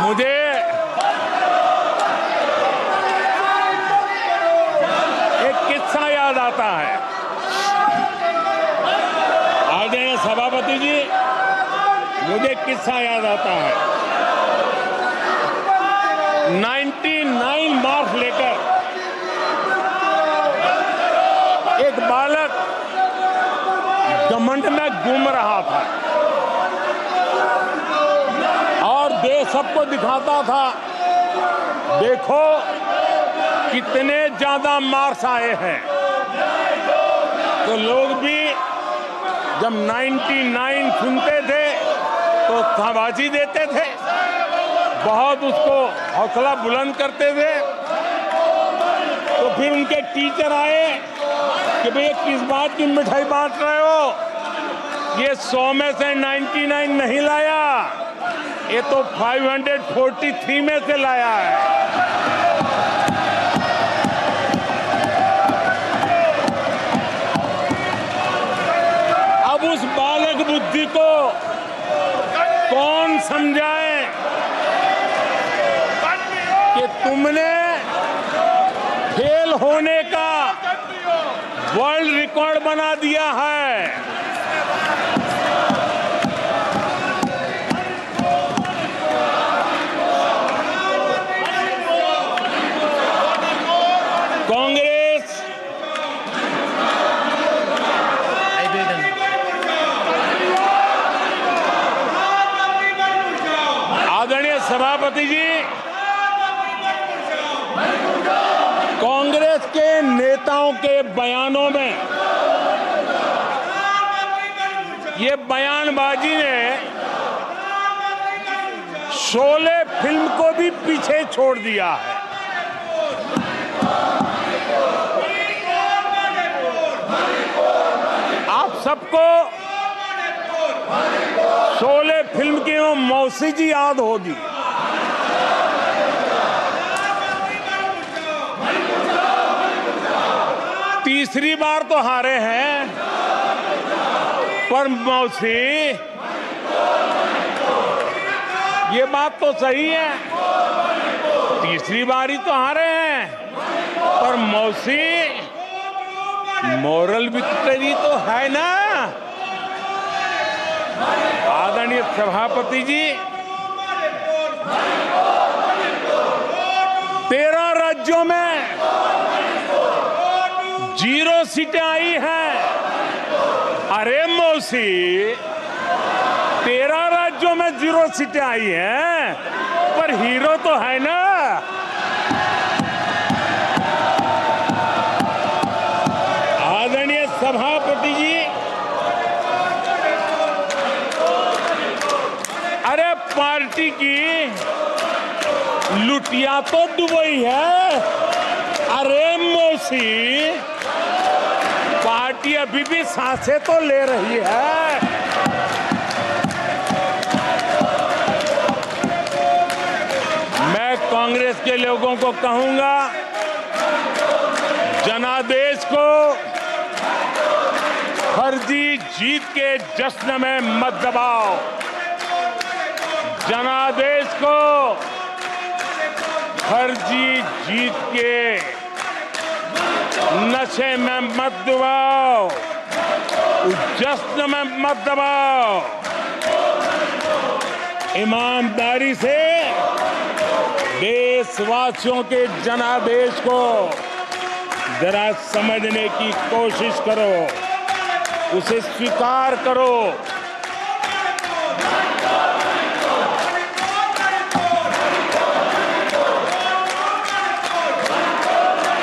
मुझे एक किस्सा याद आता है। आदरणीय सभापति जी, मुझे एक किस्सा याद आता है। 99 मार्क्स लेकर एक बालक घमंड में घूम रहा था और देश सबको दिखाता था, देखो कितने ज्यादा मार्क्स आए हैं। तो लोग भी जब 99 सुनते थे तो शाबाशी देते थे, बहुत उसको हौसला बुलंद करते थे। तो फिर उनके टीचर आए कि भैया किस बात की मिठाई बांट रहे हो, ये 100 में से 99 नहीं लाया, ये तो 543 में से लाया है। अब उस बालक बुद्धि को कौन समझाए कि तुमने फेल होने का वर्ल्ड रिकॉर्ड बना दिया है। कांग्रेस आदरणीय सभापति जी, के बयानों में ये बयानबाजी ने शोले फिल्म को भी पीछे छोड़ दिया है। आप सबको शोले फिल्म की वो मौसी जी याद होगी। तीसरी बार तो हारे हैं, पर मौसी ये बात तो सही है, तीसरी बार ही तो हारे हैं, पर मौसी मोरल विक्ट्री तो है ना। आदरणीय सभापति जी, 13 राज्यों में 0 सीटें आई हैं। अरे मौसी, 13 राज्यों में 0 सीटें आई हैं, पर हीरो तो है ना। आदरणीय सभापति जी, अरे पार्टी की लुटिया तो डुबई है। अरे मौसी, पार्टी अभी भी सांसें तो ले रही है। मैं कांग्रेस के लोगों को कहूंगा, जनादेश को फर्जी जीत के जश्न में मत दबाओ। जनादेश को फर्जी जीत के नशे में मत दबाओ, जश्न में मत दबाओ। ईमानदारी से देशवासियों के जनादेश को जरा समझने की कोशिश करो, उसे स्वीकार करो।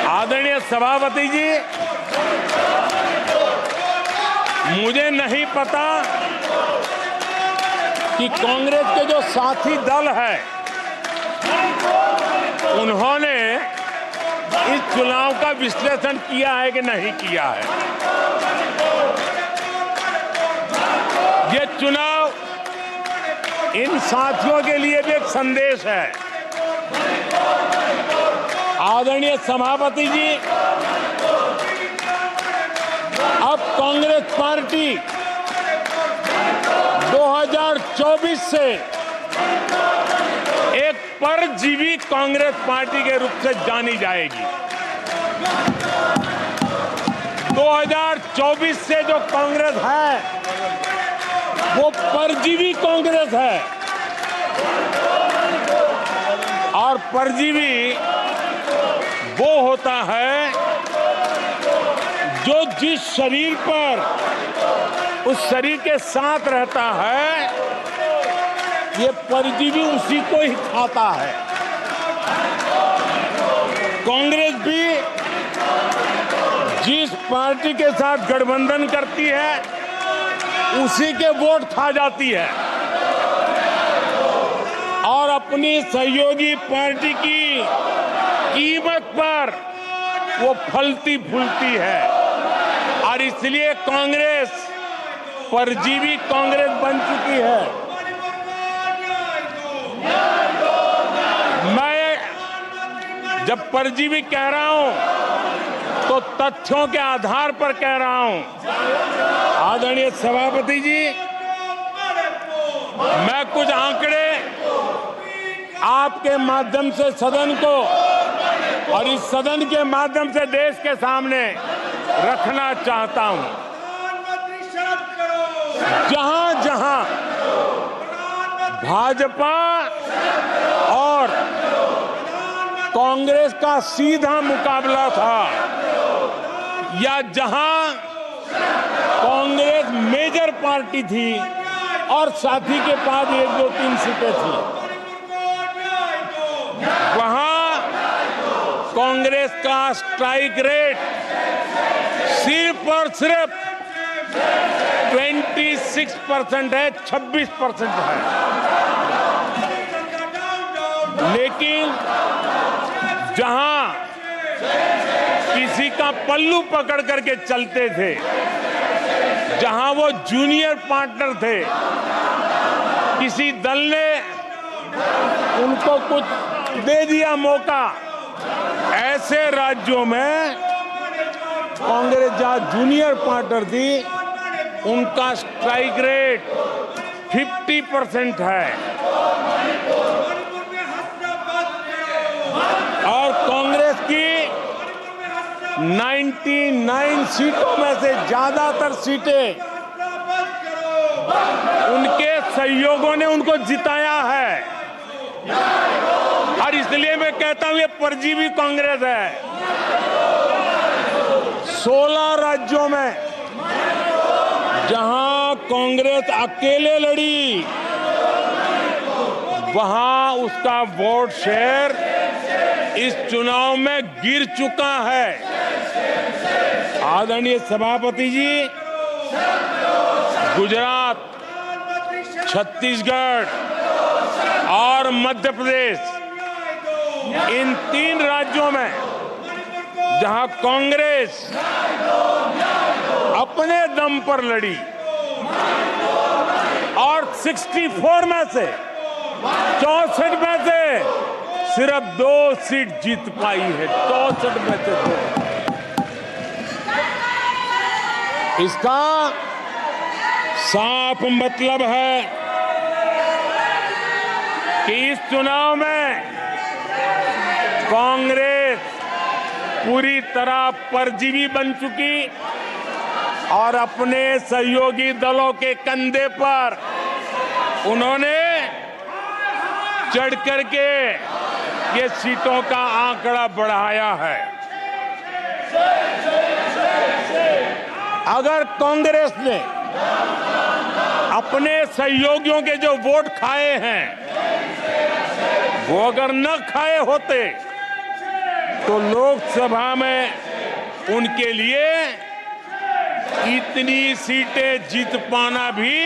आदरणीय सभापति जी, मुझे नहीं पता कि कांग्रेस के जो साथी दल है, उन्होंने इस चुनाव का विश्लेषण किया है कि नहीं किया है। ये चुनाव इन साथियों के लिए भी एक संदेश है। आदरणीय सभापति जी, अब कांग्रेस पार्टी 2024 से एक परजीवी कांग्रेस पार्टी के रूप से जानी जाएगी। 2024 से जो कांग्रेस है, वो परजीवी कांग्रेस है। और परजीवी वो होता है जो जिस शरीर पर उस शरीर के साथ रहता है, ये परजीवी उसी को ही खाता है। कांग्रेस भी जिस पार्टी के साथ गठबंधन करती है, उसी के वोट खा जाती है और अपनी सहयोगी पार्टी की कीमत पर वो फलती फूलती है। और इसलिए कांग्रेस परजीवी कांग्रेस बन चुकी है। मैं जब परजीवी कह रहा हूं तो तथ्यों के आधार पर कह रहा हूं। आदरणीय सभापति जी, मैं कुछ आंकड़े आपके माध्यम से सदन को और इस सदन के माध्यम से देश के सामने रखना चाहता हूं। जहां जहां भाजपा और कांग्रेस का सीधा मुकाबला था, या जहां कांग्रेस मेजर पार्टी थी और साथी के पास 1, 2, 3 सीटें थी, वहां कांग्रेस का स्ट्राइक रेट सिर्फ और सिर्फ 26% है, 26% है। लेकिन जहां किसी का पल्लू पकड़ करके चलते थे, जहां वो जूनियर पार्टनर थे, किसी दल ने उनको कुछ दे दिया मौका, ऐसे राज्यों में कांग्रेस जहां जूनियर पार्टनर थी, उनका स्ट्राइक रेट 50% है। और कांग्रेस की 99 सीटों में से ज्यादातर सीटें उनके सहयोगियों ने उनको जिताया है। और इसलिए मैं कहता हूं ये परजीवी कांग्रेस है। 16 राज्यों में जहां कांग्रेस अकेले लड़ी, वहां उसका वोट शेयर इस चुनाव में गिर चुका है। आदरणीय सभापति जी, गुजरात, छत्तीसगढ़ और मध्य प्रदेश, इन 3 राज्यों में जहां कांग्रेस अपने दम पर लड़ी और 64 में से 64 में से सिर्फ 2 सीट जीत पाई है, 64 में से 2। इसका साफ मतलब है कि इस चुनाव में कांग्रेस पूरी तरह परजीवी बन चुकी और अपने सहयोगी दलों के कंधे पर उन्होंने चढ़ करके ये सीटों का आंकड़ा बढ़ाया है। अगर कांग्रेस ने अपने सहयोगियों के जो वोट खाए हैं, वो अगर न खाए होते तो लोकसभा में उनके लिए इतनी सीटें जीत पाना भी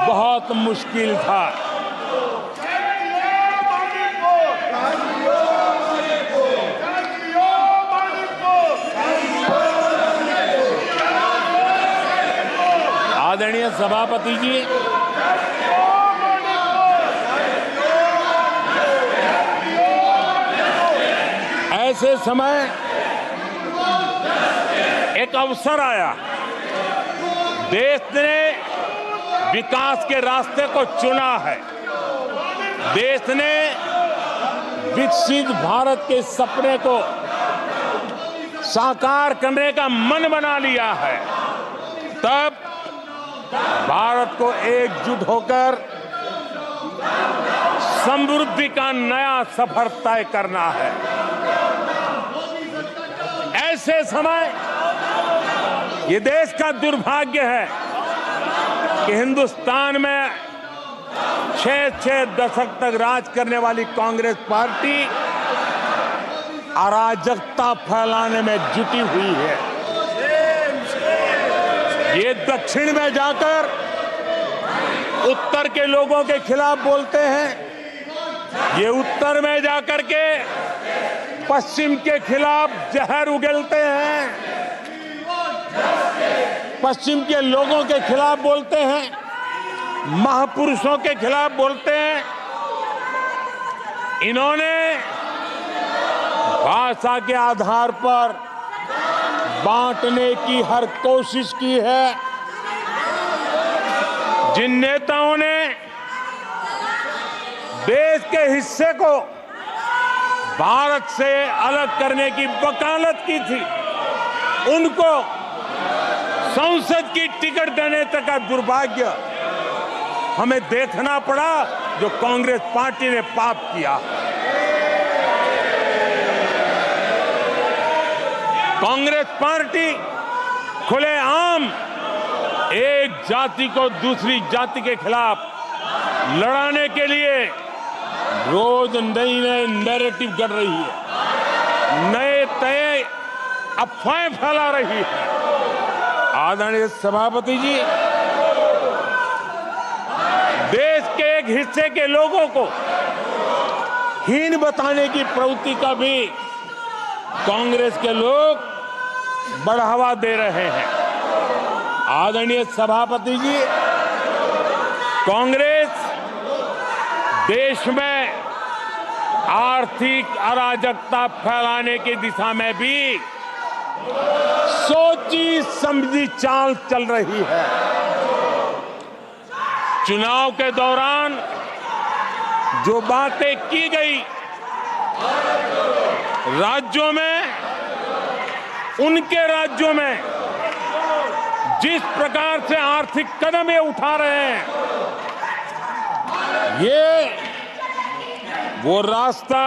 बहुत मुश्किल था। आदरणीय सभापति जी, ऐसे समय एक अवसर आया, देश ने विकास के रास्ते को चुना है, देश ने विकसित भारत के सपने को साकार करने का मन बना लिया है। तब भारत को एकजुट होकर समृद्धि का नया सफर तय करना है। ऐसे समय ये देश का दुर्भाग्य है कि हिंदुस्तान में 6 दशक तक राज करने वाली कांग्रेस पार्टी अराजकता फैलाने में जुटी हुई है। ये दक्षिण में जाकर उत्तर के लोगों के खिलाफ बोलते हैं, ये उत्तर में जाकर के पश्चिम के खिलाफ जहर उगलते हैं, पश्चिम के लोगों के खिलाफ बोलते हैं, महापुरुषों के खिलाफ बोलते हैं। इन्होंने भाषा के आधार पर बांटने की हर कोशिश की है। जिन नेताओं ने देश के हिस्से को भारत से अलग करने की वकालत की थी, उनको संसद की टिकट देने तक का दुर्भाग्य हमें देखना पड़ा, जो कांग्रेस पार्टी ने पाप किया। कांग्रेस पार्टी खुलेआम एक जाति को दूसरी जाति के खिलाफ लड़ाने के लिए रोज नई नई नैरेटिव कर रही है। नए तय अफवाहें फैला रही है। आदरणीय सभापति जी, देश के एक हिस्से के लोगों को हीन बताने की प्रवृत्ति का भी कांग्रेस के लोग बढ़ावा दे रहे हैं। आदरणीय सभापति जी, कांग्रेस देश में आर्थिक अराजकता फैलाने की दिशा में भी सोची समझी चाल चल रही है। चुनाव के दौरान जो बातें की गई राज्यों में, उनके राज्यों में जिस प्रकार से आर्थिक कदम ये उठा रहे हैं, ये वो रास्ता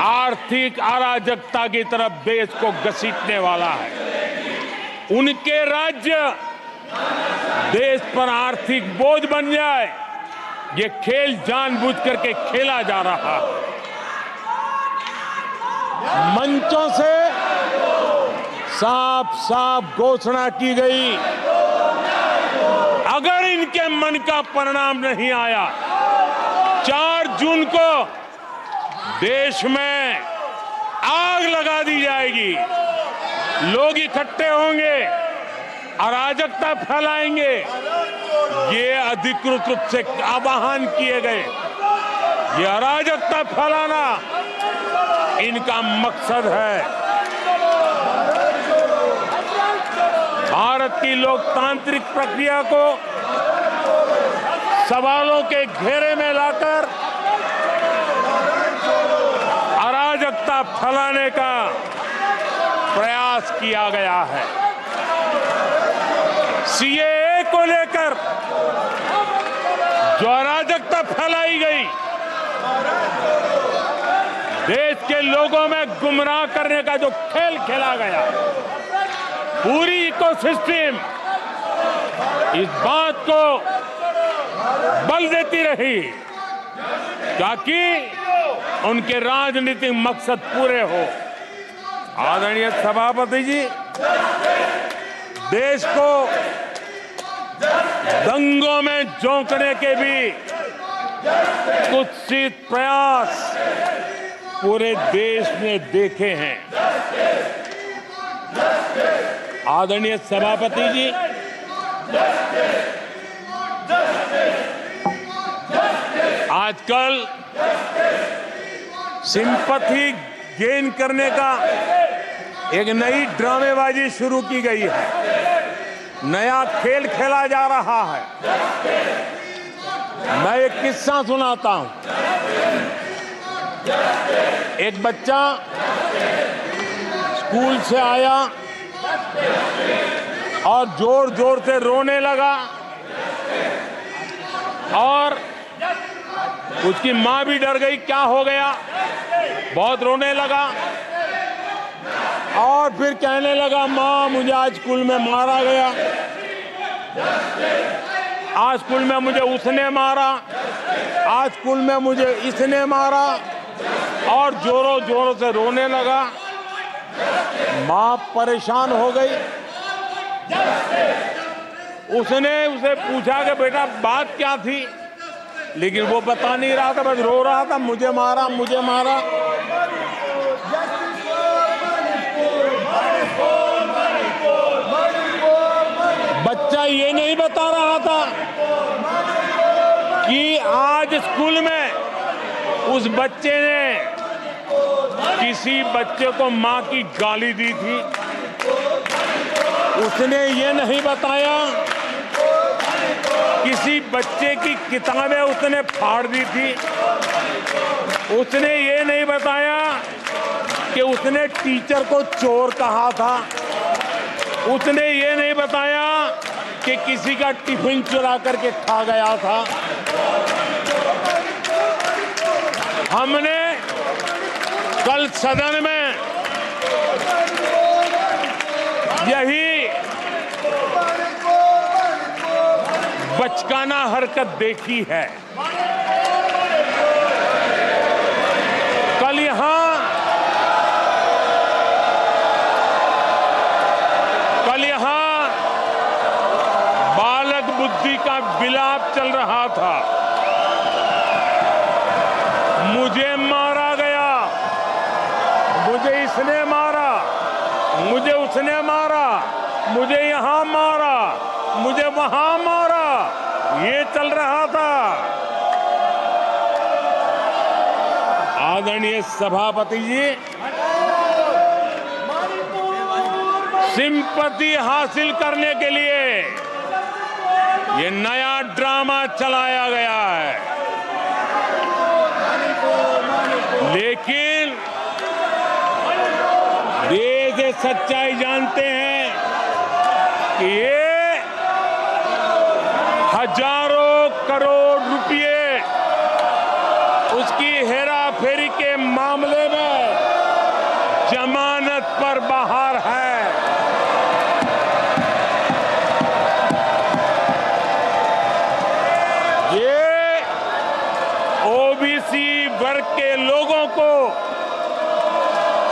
आर्थिक अराजकता की तरफ देश को घसीटने वाला है। उनके राज्य देश पर आर्थिक बोझ बन जाए, ये खेल जानबूझ करके खेला जा रहा है। मंचों से साफ साफ घोषणा की गई, अगर इनके मन का परिणाम नहीं आया, 4 जून को देश में आग लगा दी जाएगी, लोग इकट्ठे होंगे, अराजकता फैलाएंगे। ये अधिकृत रूप से आह्वान किए गए, ये अराजकता फैलाना इनका मकसद है। भारत की लोकतांत्रिक प्रक्रिया को सवालों के घेरे में लाकर अराजकता फैलाने का प्रयास किया गया है। सीएए को लेकर जो अराजकता फैलाई गई, देश के लोगों में गुमराह करने का जो खेल खेला गया, पूरी इकोसिस्टम इस बात को बल देती रही ताकि उनके राजनीतिक मकसद पूरे हो। आदरणीय सभापति जी, देश को दंगों में झोंकने के भी कुत्सित प्रयास पूरे देश ने देखे हैं। आदरणीय सभापति जी, आजकल सिंपैथी गेन करने का एक नई ड्रामेबाजी शुरू की गई है, नया खेल खेला जा रहा है। मैं एक किस्सा सुनाता हूं। एक बच्चा स्कूल से आया और जोर जोर से रोने लगा और उसकी माँ भी डर गई, क्या हो गया, बहुत रोने लगा और फिर कहने लगा, माँ मुझे आज स्कूल में मारा गया, आज स्कूल में मुझे उसने मारा, आज स्कूल में मुझे इसने मारा, और जोरों जोरों से रोने लगा। माँ परेशान हो गई। उसने उसे पूछा कि बेटा बात क्या थी, लेकिन वो बता नहीं रहा था, बस रो रहा था, मुझे मारा मुझे मारा। बच्चा ये नहीं बता रहा था कि आज स्कूल में उस बच्चे ने किसी बच्चे को मां की गाली दी थी। उसने ये नहीं बताया किसी बच्चे की किताबें उसने फाड़ दी थी। उसने ये नहीं बताया कि उसने टीचर को चोर कहा था। उसने ये नहीं बताया कि किसी का टिफिन चुरा करके खा गया था। हमने कल सदन में यही बचकाना हरकत देखी है। कल यहां का विलाप चल रहा था। मुझे मारा गया, मुझे इसने मारा, मुझे उसने मारा, मुझे यहां मारा, मुझे वहां मारा, ये चल रहा था। आदरणीय सभापति जी, सिंपैथी हासिल करने के लिए ये नया ड्रामा चलाया गया है, लेकिन देश ये सच्चाई जानते हैं कि ये हजारों करोड़ रुपए उसकी हेराफेरी के मामले में जमानत पर बाहर है। ये ओबीसी वर्ग के लोगों को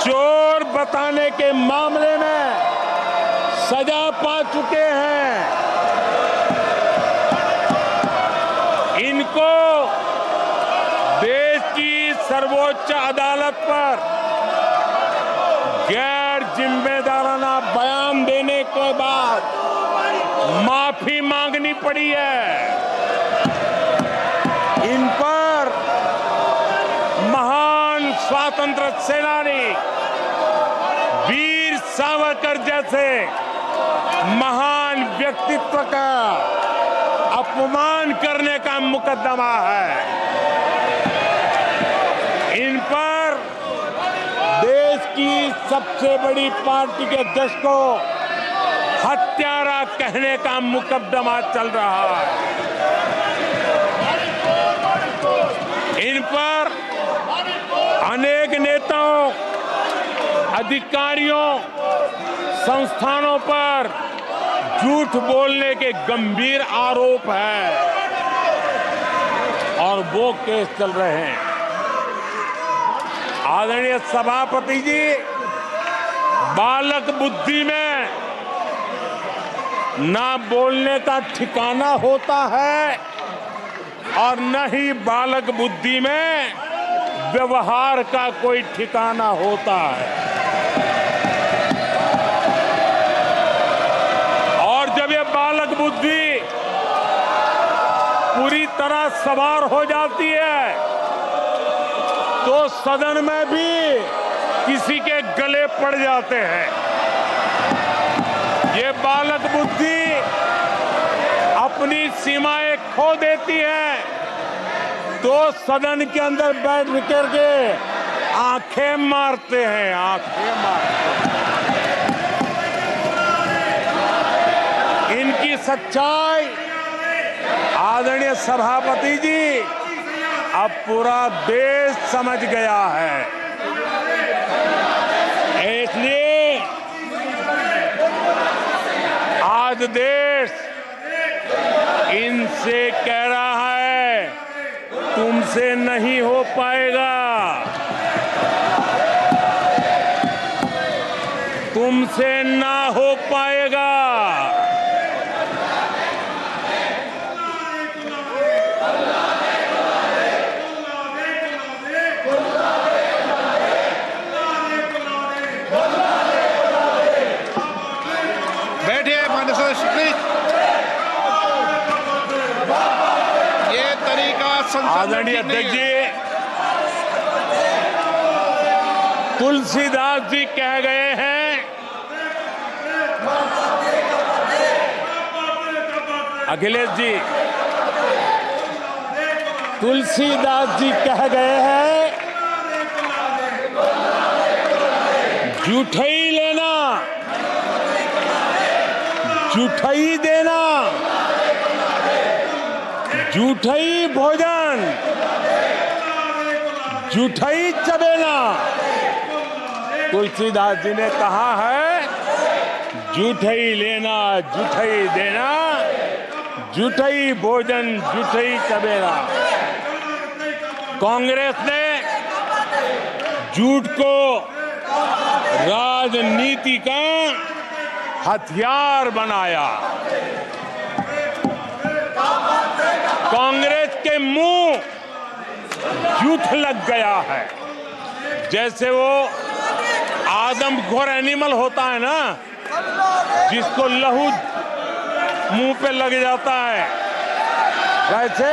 चोर बताने के मामले में सजा पा चुके हैं। इनको देश की सर्वोच्च अदालत पर गैर जिम्मेदाराना बयान देने के बाद माफी मांगनी पड़ी है। इन पर महान स्वातंत्र सेनानी वीर सावरकर जैसे महान व्यक्तित्व का अपमान करने का मुकदमा है। इन पर देश की सबसे बड़ी पार्टी के अध्यक्ष को हत्यारा कहने का मुकदमा चल रहा है। इन पर अनेक नेताओं, अधिकारियों, संस्थानों पर झूठ बोलने के गंभीर आरोप है और वो केस चल रहे हैं। आदरणीय सभापति जी, बालक बुद्धि में ना बोलने का ठिकाना होता है और न ही बालक बुद्धि में व्यवहार का कोई ठिकाना होता है। और जब ये बालक बुद्धि पूरी तरह सवार हो जाती है तो सदन में भी किसी के गले पड़ जाते हैं। ये बालक बुद्धि अपनी सीमाएं खो देती है तो सदन के अंदर बैठ करके आंखें मारते हैं, आंखें मारते हैं। इनकी सच्चाई आदरणीय सभापति जी अब पूरा देश समझ गया है। इसलिए आज देश इनसे कह रहा है तुमसे नहीं हो पाएगा, तुमसे ना हो पाएगा। बैठिए माननीय सदस्य, ये तरीका आदरणीय अध्यक्ष जी, तुलसीदास जी कह गए हैं अखिलेश जी, तुलसीदास जी कह गए हैं जूठई लेना जूठई देना, जूठई भोजन जूठई चबेना। तुलसीदास जी ने कहा है जूठई लेना जूठई देना, जूठई भोजन जूठई चबेना। कांग्रेस ने झूठ को राजनीति का हथियार बनाया। कांग्रेस के मुंह जूठ लग गया है। जैसे वो आदमखोर एनिमल होता है ना, जिसको लहू मुंह पे लग जाता है, वैसे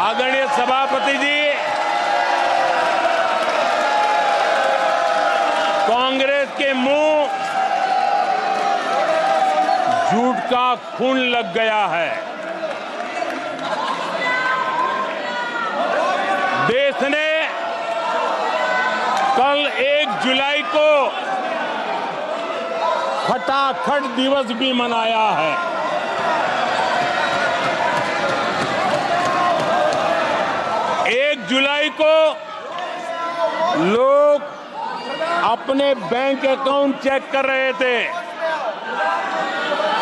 आदरणीय सभापति जी, कांग्रेस के मुंह झूठ का खून लग गया है। देश ने कल 1 जुलाई को खटाखट दिवस भी मनाया है। जुलाई को लोग अपने बैंक अकाउंट चेक कर रहे थे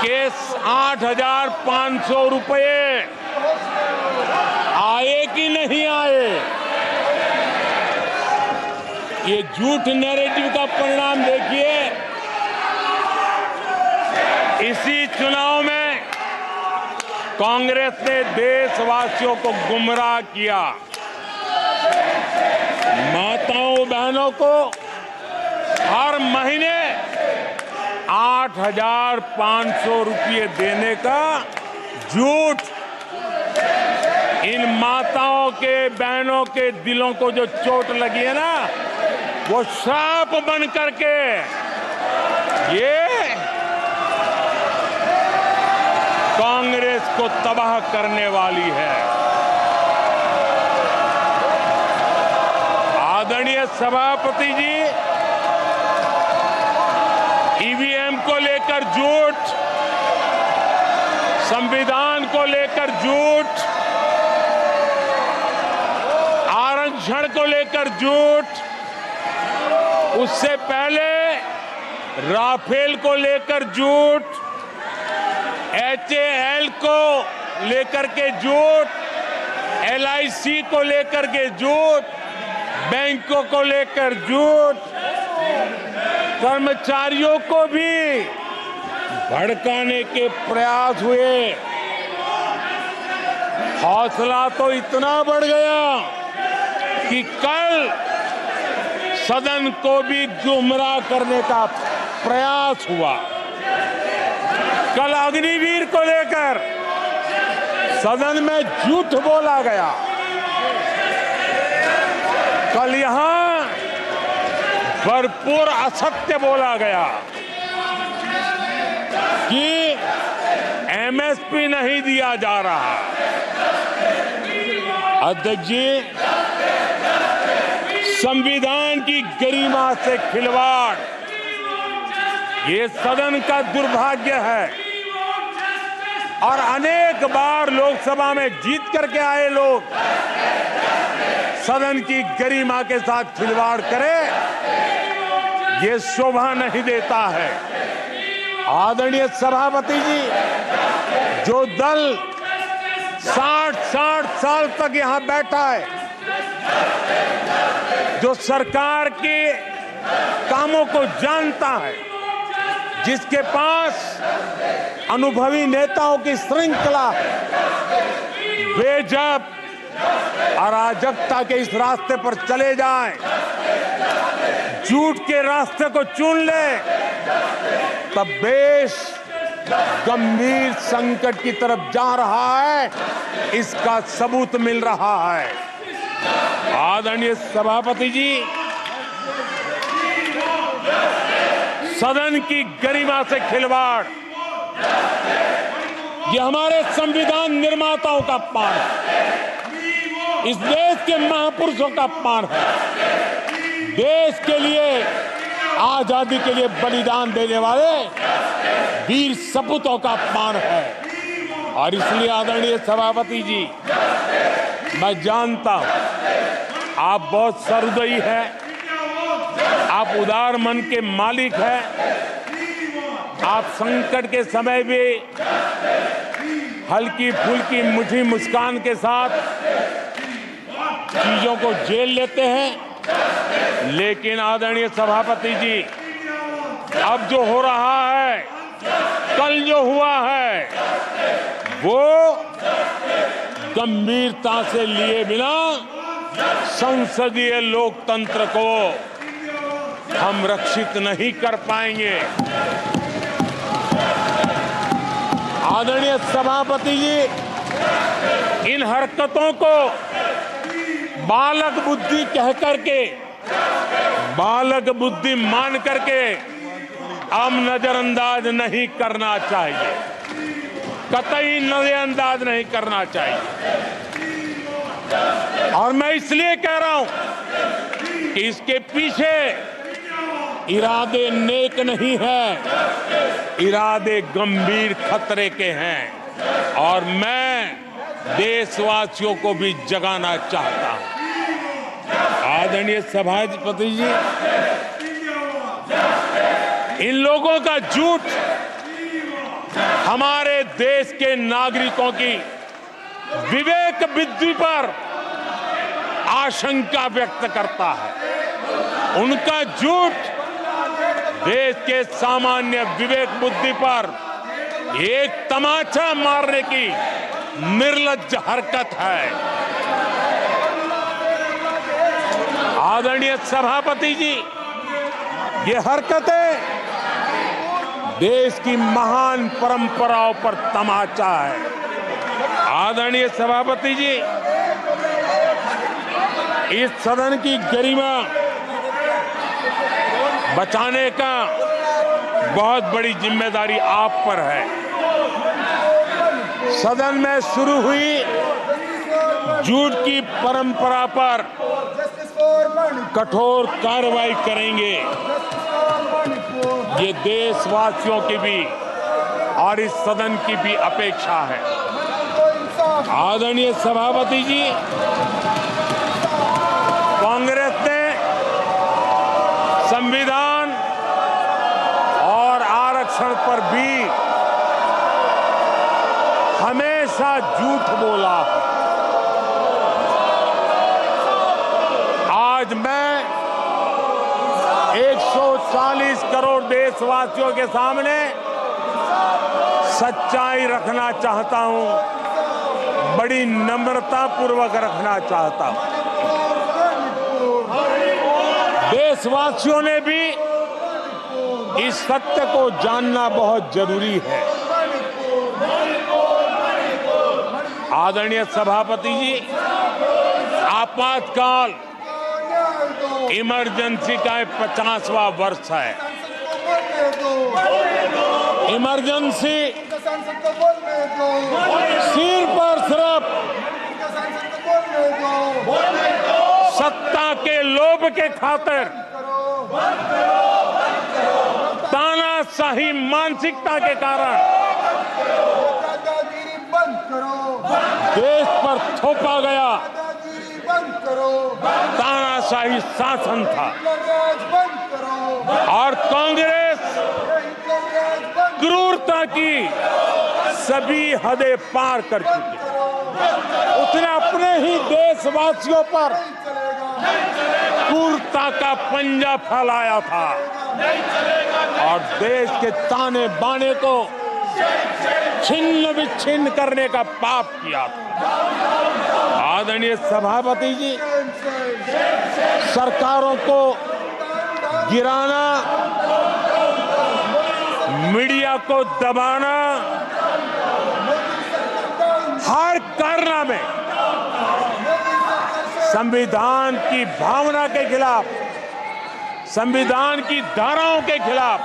कि 8,500 रुपए आए कि नहीं आए। ये झूठ नैरेटिव का परिणाम देखिए। इसी चुनाव में कांग्रेस ने देशवासियों को गुमराह किया। माताओं बहनों को हर महीने 8,500 रुपये देने का झूठ। इन माताओं के बहनों के दिलों को जो चोट लगी है ना, वो श्राप बन करके ये कांग्रेस को तबाह करने वाली है। आदरणीय सभापति जी, ईवीएम को लेकर झूठ, संविधान को लेकर झूठ, आरक्षण को लेकर झूठ, उससे पहले राफेल को लेकर झूठ, HAL को लेकर के झूठ, LIC को लेकर के झूठ, बैंकों को लेकर झूठ, कर्मचारियों को भी भड़काने के प्रयास हुए। हौसला तो इतना बढ़ गया कि कल सदन को भी गुमराह करने का प्रयास हुआ। कल अग्निवीर को लेकर सदन में झूठ बोला गया। कल यहां भरपूर असत्य बोला गया कि MSP नहीं दिया जा रहा। अध्यक्ष जी, संविधान की गरिमा से खिलवाड़ ये सदन का दुर्भाग्य है। और अनेक बार लोकसभा में जीत करके आए लोग सदन की गरिमा के साथ खिलवाड़ करें, ये शोभा नहीं देता है। आदरणीय सभापति जी, जो दल 60 साल तक यहां बैठा है, जो सरकार के कामों को जानता है, जिसके पास अनुभवी नेताओं की श्रृंखला है, वे जब अराजकता के इस रास्ते पर चले जाएं, झूठ के रास्ते को चुन ले, तब देश गंभीर संकट की तरफ जा रहा है। इसका सबूत मिल रहा है। आदरणीय सभापति जी, सदन की गरिमा से खिलवाड़ ये हमारे संविधान निर्माताओं का अपमान है। इस देश के महापुरुषों का अपमान है। देश के लिए, आजादी के लिए बलिदान देने वाले वीर सपूतों का अपमान है। और इसलिए आदरणीय सभापति जी, मैं जानता हूं आप बहुत सहृदयी हैं, आप उदार मन के मालिक हैं। आप संकट के समय भी हल्की फुल्की मीठी मुस्कान के साथ चीजों को झेल लेते हैं। लेकिन आदरणीय सभापति जी, अब जो हो रहा है, कल जो हुआ है, वो गंभीरता से लिए बिना संसदीय लोकतंत्र को हम रक्षित नहीं कर पाएंगे। आदरणीय सभापति जी, इन हरकतों को बालक बुद्धि कह करके, बालक बुद्धि मान करके हम नजरअंदाज नहीं करना चाहिए, कतई नजरअंदाज नहीं करना चाहिए। और मैं इसलिए कह रहा हूं कि इसके पीछे इरादे नेक नहीं है, इरादे गंभीर खतरे के हैं। और मैं देशवासियों को भी जगाना चाहता हूं। आदरणीय सभापति जी, इन लोगों का झूठ हमारे देश के नागरिकों की विवेक बुद्धि पर आशंका व्यक्त करता है। उनका झूठ देश के सामान्य विवेक बुद्धि पर एक तमाचा मारने की निर्लज्ज हरकत है। आदरणीय सभापति जी, ये हरकतें देश की महान परंपराओं पर तमाचा है। आदरणीय सभापति जी, इस सदन की गरिमा बचाने का बहुत बड़ी जिम्मेदारी आप पर है। सदन में शुरू हुई झूठ की परंपरा पर कठोर कार्रवाई करेंगे, ये देशवासियों की भी और इस सदन की भी अपेक्षा है। आदरणीय सभापति जी, कांग्रेस ने संविधान और आरक्षण पर भी हमेशा झूठ बोला। आज मैं 140 करोड़ देशवासियों के सामने सच्चाई रखना चाहता हूं, बड़ी नम्रता पूर्वक रखना चाहता हूं। देशवासियों ने भी इस सत्य को जानना बहुत जरूरी है। आदरणीय सभापति जी, आपातकाल इमरजेंसी का 50वां वर्ष है। इमरजेंसी सिर पर सिर्फ सत्ता के लोभ के खातिर, तानाशाही मानसिकता के कारण देश पर थोपा गया तानाशाही शासन था। और कांग्रेस क्रूरता की सभी हदें पार कर चुकी है। उसने अपने ही देशवासियों पर क्रूरता का पंजा फैलाया था और देश के ताने बाने को छिन्न विच्छिन्न करने का पाप किया था। आदरणीय सभापति जी, सरकारों को गिराना, मीडिया को दबाना, हर कारनामे संविधान की भावना के खिलाफ, संविधान की धाराओं के खिलाफ,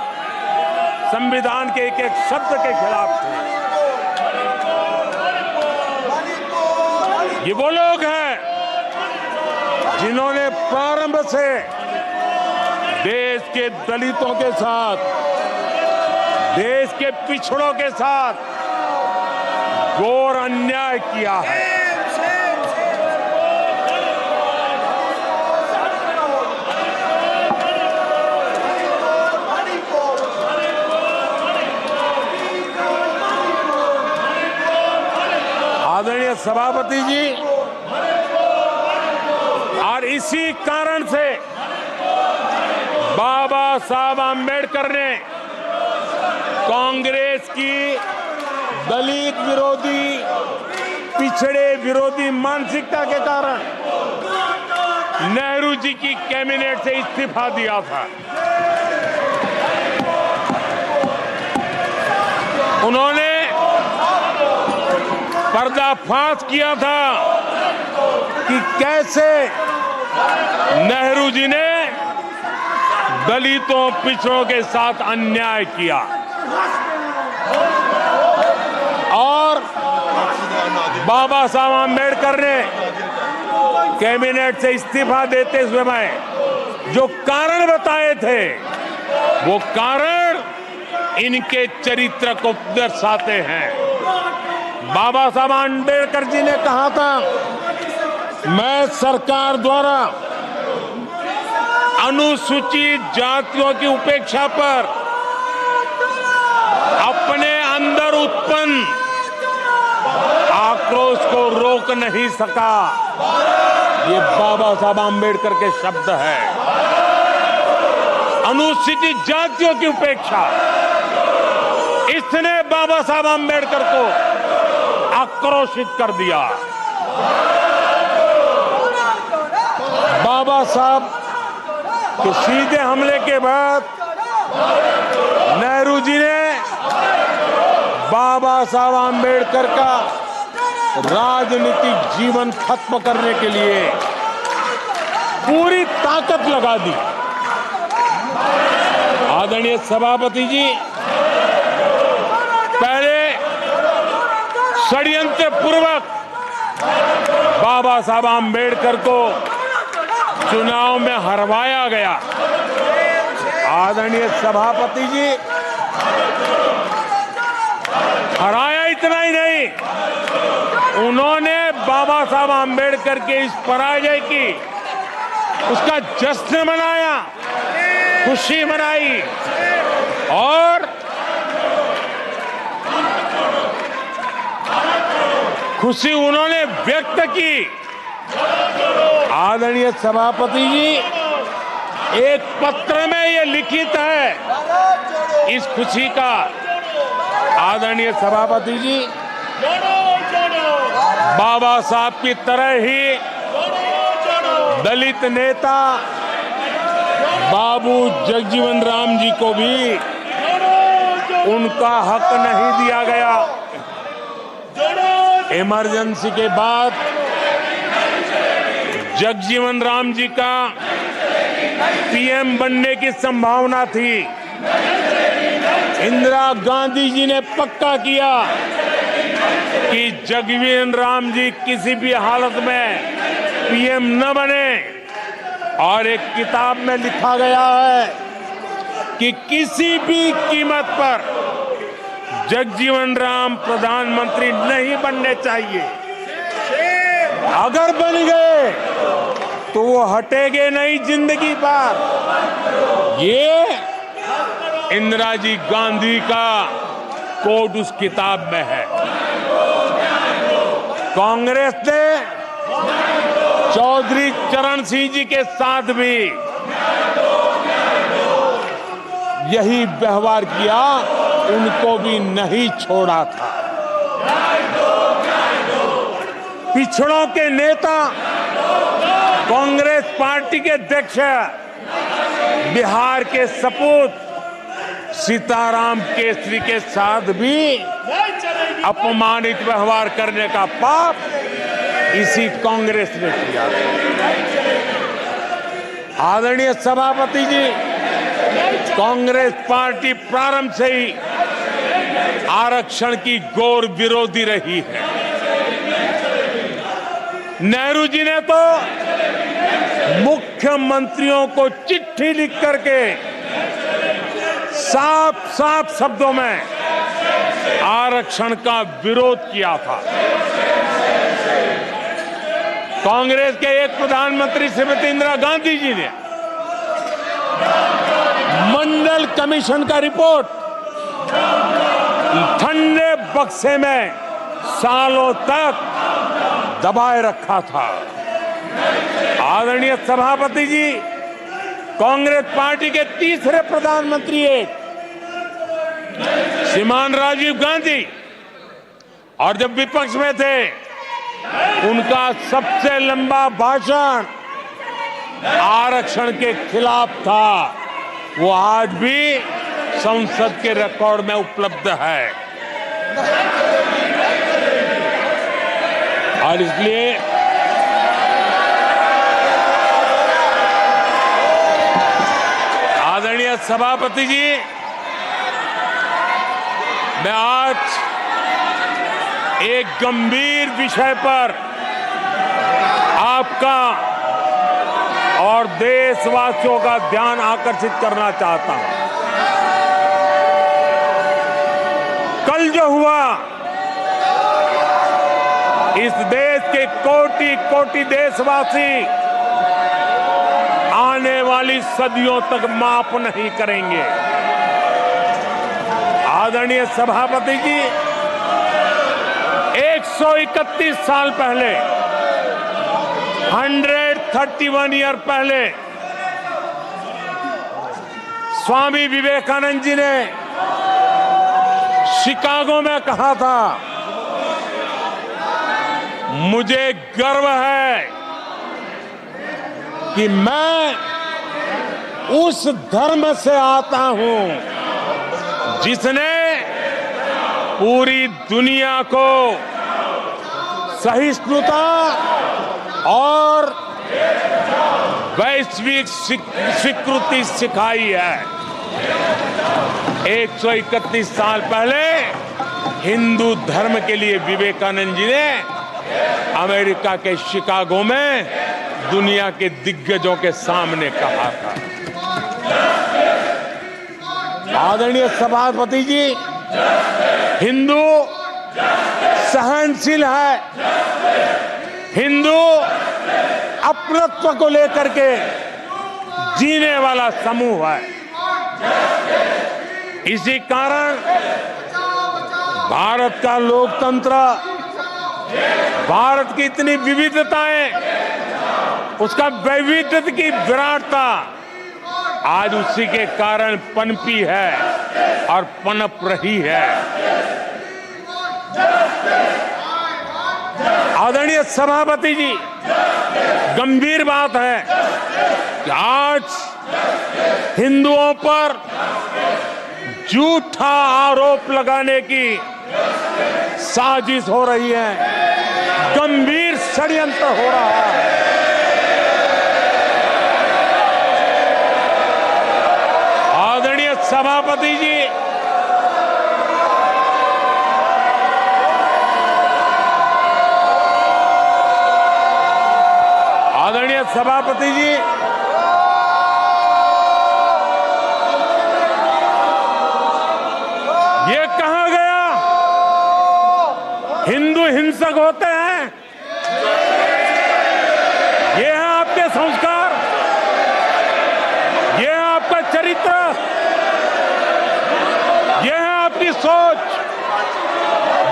संविधान के एक एक शब्द के खिलाफ थे। ये वो लोग हैं जिन्होंने प्रारंभ से देश के दलितों के साथ, देश के पिछड़ों के साथ घोर अन्याय किया है। सभापति जी, और इसी कारण से बाबा साहब आम्बेडकर ने कांग्रेस की दलित विरोधी, पिछड़े विरोधी मानसिकता के कारण नेहरू जी की कैबिनेट से इस्तीफा दिया था। उन्होंने पर्दाफाश किया था कि कैसे नेहरू जी ने दलितों, पिछड़ों के साथ अन्याय किया और बाबा साहब आम्बेडकर ने कैबिनेट से इस्तीफा देते समय जो कारण बताए थे, वो कारण इनके चरित्र को दर्शाते हैं। बाबा साहब आम्बेडकर जी ने कहा था, मैं सरकार द्वारा अनुसूचित जातियों की उपेक्षा पर अपने अंदर उत्पन्न आक्रोश को रोक नहीं सका। ये बाबा साहब आम्बेडकर के शब्द है। अनुसूचित जातियों की उपेक्षा, इसने बाबा साहब आम्बेडकर को आक्रोशित कर दिया। बाबा साहब के सीधे हमले के बाद नेहरू जी ने बाबा साहब आम्बेडकर का राजनीतिक जीवन खत्म करने के लिए पूरी ताकत लगा दी। आदरणीय सभापति जी, पहले षड्यंत्र पूर्वक बाबा साहब आम्बेडकर को चुनाव में हरवाया गया। आदरणीय सभापति जी, हराया इतना ही नहीं, उन्होंने बाबा साहब आम्बेडकर के इस पराजय की, उसका जश्न मनाया, खुशी मनाई और खुशी उन्होंने व्यक्त की। आदरणीय सभापति जी, एक पत्र में ये लिखित है इस खुशी का। आदरणीय सभापति जी, बाबा साहब की तरह ही दलित नेता बाबू जगजीवन राम जी को भी उनका हक नहीं दिया गया। इमरजेंसी के बाद जगजीवन राम जी का पीएम बनने की संभावना थी। इंदिरा गांधी जी ने पक्का किया कि जगजीवन राम जी किसी भी हालत में पीएम न बने, और एक किताब में लिखा गया है कि किसी भी कीमत पर जगजीवन राम प्रधानमंत्री नहीं बनने चाहिए। अगर बन गए तो वो हटेंगे नहीं जिंदगी पर। ये इंदिरा जी गांधी का कोट उस किताब में है। कांग्रेस ने चौधरी चरण सिंह जी के साथ भी यही व्यवहार किया, उनको भी नहीं छोड़ा था। पिछड़ों के नेता, कांग्रेस पार्टी के अध्यक्ष बिहार के सपूत सीताराम केसरी के साथ भी अपमानित व्यवहार करने का पाप इसी कांग्रेस ने किया। आदरणीय सभापति जी, कांग्रेस पार्टी प्रारंभ से ही आरक्षण की घोर विरोधी रही है। नेहरू जी ने तो मुख्यमंत्रियों को चिट्ठी लिख करके साफ साफ शब्दों में आरक्षण का विरोध किया था। कांग्रेस के एक प्रधानमंत्री श्रीमती इंदिरा गांधी जी ने मंडल कमीशन का रिपोर्ट ठंडे बक्से में सालों तक दबाए रखा था। आदरणीय सभापति जी, कांग्रेस पार्टी के तीसरे प्रधानमंत्री श्रीमान राजीव गांधी, और जब विपक्ष में थे उनका सबसे लंबा भाषण आरक्षण के खिलाफ था। वो आज भी संसद के रिकॉर्ड में उपलब्ध है। और इसलिए आदरणीय सभापति जी, मैं आज एक गंभीर विषय पर आपका और देशवासियों का ध्यान आकर्षित करना चाहता हूं। कल जो हुआ, इस देश के कोटि कोटि देशवासी आने वाली सदियों तक माफ नहीं करेंगे। आदरणीय सभापति जी, 131 साल पहले, 131 ईयर पहले स्वामी विवेकानंद जी ने शिकागो में कहा था, मुझे गर्व है कि मैं उस धर्म से आता हूं जिसने पूरी दुनिया को सहिष्णुता और वैश्विक स्वीकृति सिखाई है। 131 साल पहले हिंदू धर्म के लिए विवेकानंद जी ने अमेरिका के शिकागो में दुनिया के दिग्गजों के सामने कहा था। आदरणीय सभापति जी, हिंदू सहनशील है, हिंदू अपनत्व को लेकर के जीने वाला समूह है। इसी कारण भारत का लोकतंत्र, भारत की इतनी विविधताएं, उसका वैविध्य की विराटता आज उसी के कारण पनपी है और पनप रही है। आदरणीय सभापति जी, गंभीर बात है कि आज हिंदुओं पर झूठा आरोप लगाने की साजिश हो रही है, गंभीर षड्यंत्र हो रहा है। आदरणीय सभापति जी, आदरणीय सभापति जी, ये कहा गया हिंदू हिंसक होते हैं। ये है आपके संस्कार, ये है आपका चरित्र, ये है आपकी सोच,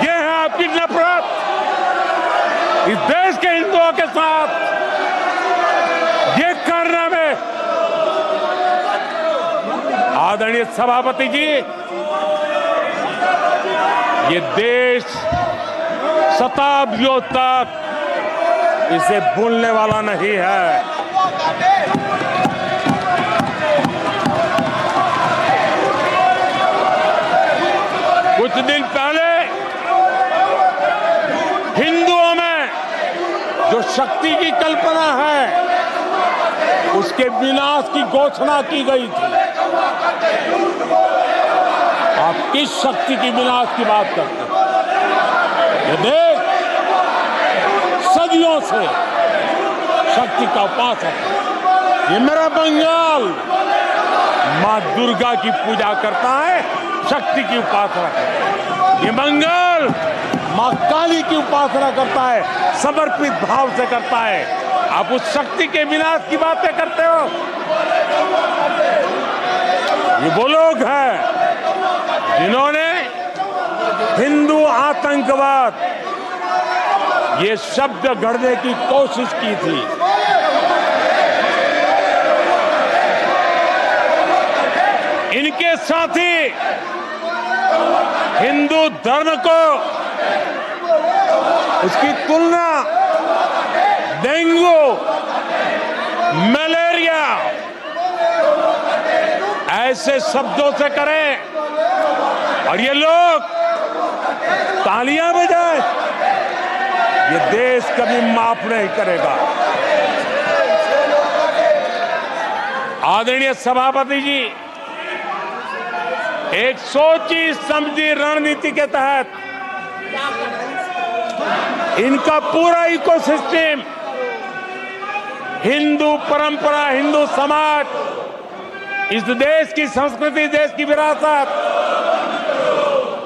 ये है आपकी नफरत इस देश के हिंदुओं के साथ। ये करने में आदरणीय सभापति जी, ये देश शताब्दियों तक इसे भूलने वाला नहीं है। कुछ दिन पहले हिंदुओं में जो शक्ति की कल्पना है, उसके विनाश की घोषणा की गई थी। आप किस शक्ति की विनाश की बात करते हैं? ये देश सदियों से शक्ति का उपासक है। ये मेरा बंगाल मां दुर्गा की पूजा करता है, शक्ति की उपासना करता है। ये बंगाल मां काली की उपासना करता है, समर्पित भाव से करता है। आप उस शक्ति के विनाश की बातें करते हो। ये वो लोग हैं जिन्होंने हिंदू आतंकवाद ये शब्द गढ़ने की कोशिश की थी। इनके साथी हिंदू धर्म को उसकी तुलना डेंगू, मलेरिया ऐसे शब्दों से करें और ये लोग तालियां बजाएं, ये देश कभी माफ नहीं करेगा। आदरणीय सभापति जी, एक सोची समझी रणनीति के तहत इनका पूरा इकोसिस्टम, हिंदू परंपरा, हिंदू समाज, इस देश की संस्कृति, देश की विरासत,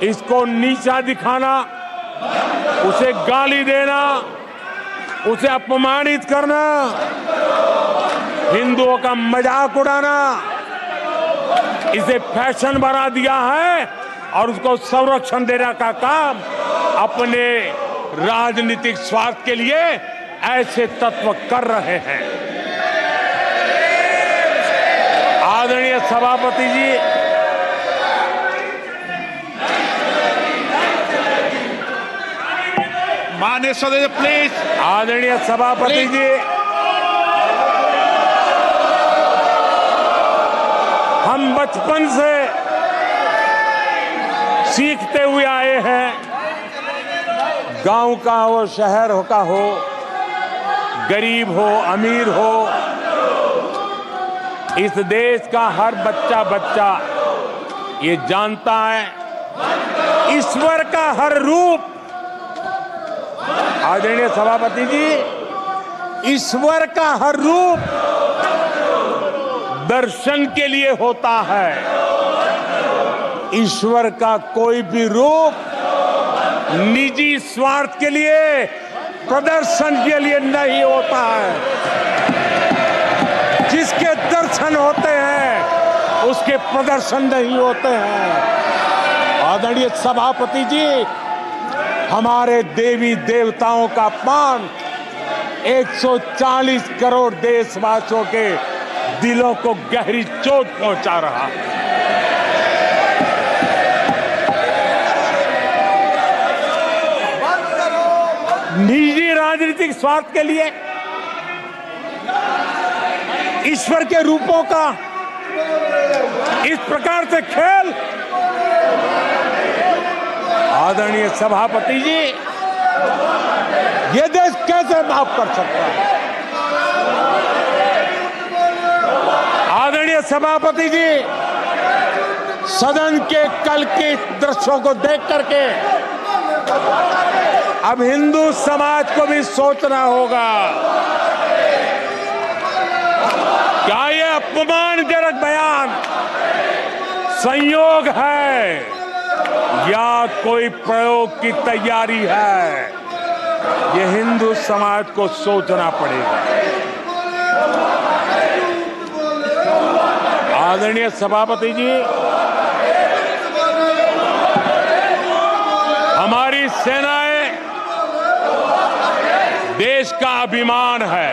इसको नीचा दिखाना, उसे गाली देना, उसे अपमानित करना, हिंदुओं का मजाक उड़ाना, इसे फैशन बना दिया है और उसको संरक्षण देने का काम अपने राजनीतिक स्वार्थ के लिए ऐसे तत्व कर रहे हैं। आदरणीय सभापति जी, माननीय सदस्य प्लीज। आदरणीय सभापति जी, हम बचपन से सीखते हुए आए हैं, गांव का हो, शहर का हो, गरीब हो, अमीर हो, इस देश का हर बच्चा ये जानता है ईश्वर का हर रूप, आदरणीय सभापति जी, ईश्वर का हर रूप दर्शन के लिए होता है। ईश्वर का कोई भी रूप निजी स्वार्थ के लिए, प्रदर्शन के लिए नहीं होता है। जिसके दर्शन होते हैं उसके प्रदर्शन नहीं होते हैं। आदरणीय सभापति जी, हमारे देवी देवताओं का अपमान 140 करोड़ देशवासियों के दिलों को गहरी चोट पहुंचा रहा है। निजी राजनीतिक स्वार्थ के लिए ईश्वर के रूपों का इस प्रकार से खेल, आदरणीय सभापति जी, ये देश कैसे माफ कर सकता है? आदरणीय सभापति जी, सदन के कल के दृश्यों को देख करके अब हिंदू समाज को भी सोचना होगा, क्या ये अपमानजनक बयान संयोग है या कोई प्रयोग की तैयारी है? ये हिंदू समाज को सोचना पड़ेगा। आदरणीय सभापति जी, हमारी सेनाएं देश का अभिमान है।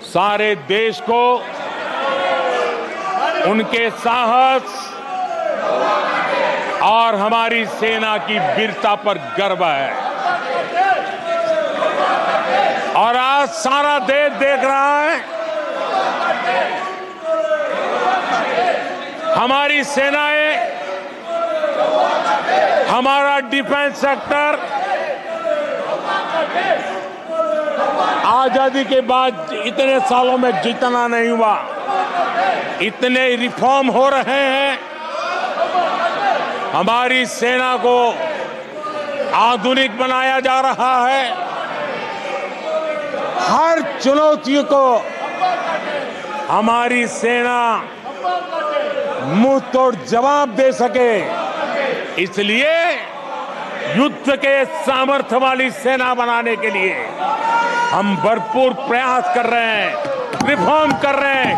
सारे देश को उनके साहस और हमारी सेना की वीरता पर गर्व है। और आज सारा देश देख रहा है हमारी सेनाएं, हमारा डिफेंस सेक्टर आजादी के बाद इतने सालों में जितना नहीं हुआ, इतने रिफॉर्म हो रहे हैं। हमारी सेना को आधुनिक बनाया जा रहा है। हर चुनौती को हमारी सेना मुंह तोड़ जवाब दे सके, इसलिए युद्ध के सामर्थ्य वाली सेना बनाने के लिए हम भरपूर प्रयास कर रहे हैं, रिफॉर्म कर रहे हैं,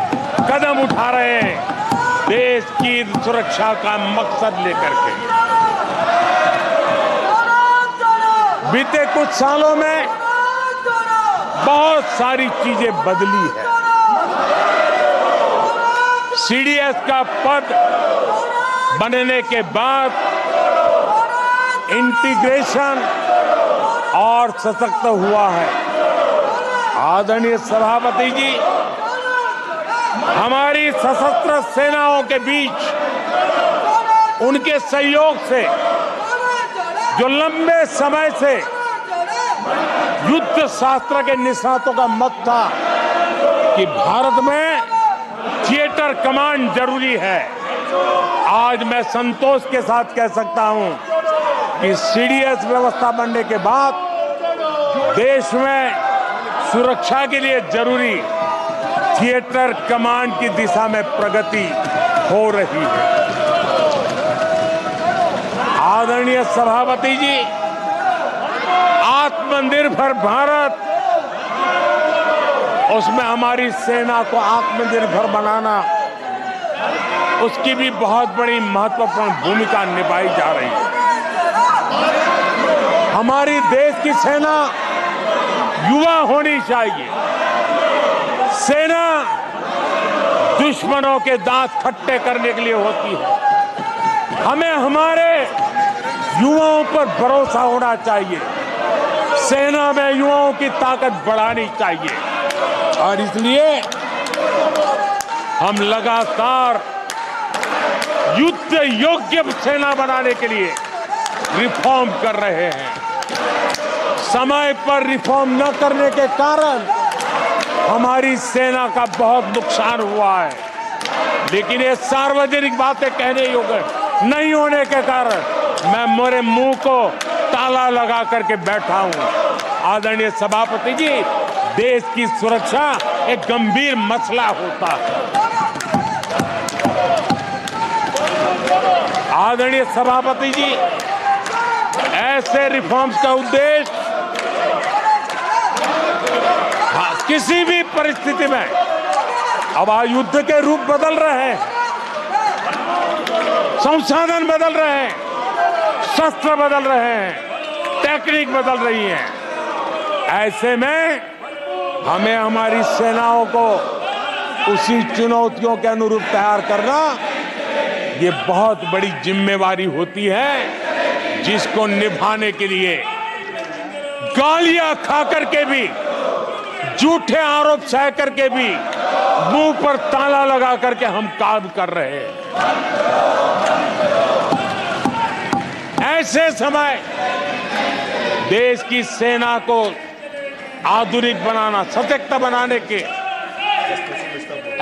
कदम उठा रहे हैं, देश की सुरक्षा का मकसद लेकर के। बीते कुछ सालों में बहुत सारी चीजें बदली है। सीडीएस का पद बनने के बाद इंटीग्रेशन और सशक्त हुआ है। आदरणीय सभापति जी, हमारी सशस्त्र सेनाओं के बीच उनके सहयोग से जो लंबे समय से युद्ध शास्त्र के निष्णातों का मत था कि भारत में थिएटर कमांड जरूरी है, आज मैं संतोष के साथ कह सकता हूं कि सीडीएस व्यवस्था बनने के बाद देश में सुरक्षा के लिए जरूरी थिएटर कमांड की दिशा में प्रगति हो रही है। आदरणीय सभापति जी, आत्मनिर्भर भारत, उसमें हमारी सेना को आत्मनिर्भर बनाना, उसकी भी बहुत बड़ी महत्वपूर्ण भूमिका निभाई जा रही है। हमारी देश की सेना युवा होनी चाहिए। सेना दुश्मनों के दांत खट्टे करने के लिए होती है। हमें हमारे युवाओं पर भरोसा होना चाहिए। सेना में युवाओं की ताकत बढ़ानी चाहिए और इसलिए हम लगातार युद्ध योग्य सेना बनाने के लिए रिफॉर्म कर रहे हैं। समय पर रिफॉर्म न करने के कारण हमारी सेना का बहुत नुकसान हुआ है, लेकिन ये सार्वजनिक बातें कहने योग्य नहीं होने के कारण मैं मेरे मुंह को ताला लगा करके बैठा हूं। आदरणीय सभापति जी, देश की सुरक्षा एक गंभीर मसला होता है। आदरणीय सभापति जी, ऐसे रिफॉर्म्स का उद्देश्य किसी भी परिस्थिति में, अब युद्ध के रूप बदल रहे हैं, संसाधन बदल रहे हैं, शस्त्र बदल रहे हैं, टेक्निक बदल रही है, ऐसे में हमें हमारी सेनाओं को उसी चुनौतियों के अनुरूप तैयार करना, ये बहुत बड़ी जिम्मेवारी होती है, जिसको निभाने के लिए गालियां खा करके भी, झूठे आरोप सह करके भी, मुंह पर ताला लगा करके हम काम कर रहे हैं। ऐसे समय देश की सेना को आधुनिक बनाना, सशक्त बनाने के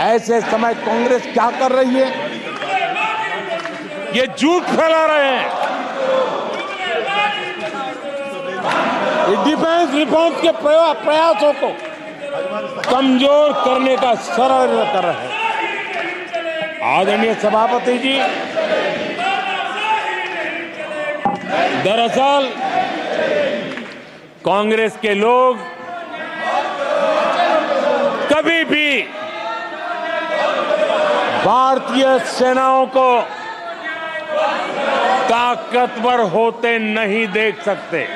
ऐसे समय कांग्रेस क्या कर रही है? ये झूठ फैला रहे हैं। डिफेंस रिफॉर्म के प्रयासों को कमजोर करने का षड्यंत्र कर रहे हैं। आदरणीय सभापति जी, दरअसल कांग्रेस के लोग कभी भी भारतीय सेनाओं को ताकतवर होते नहीं देख सकते।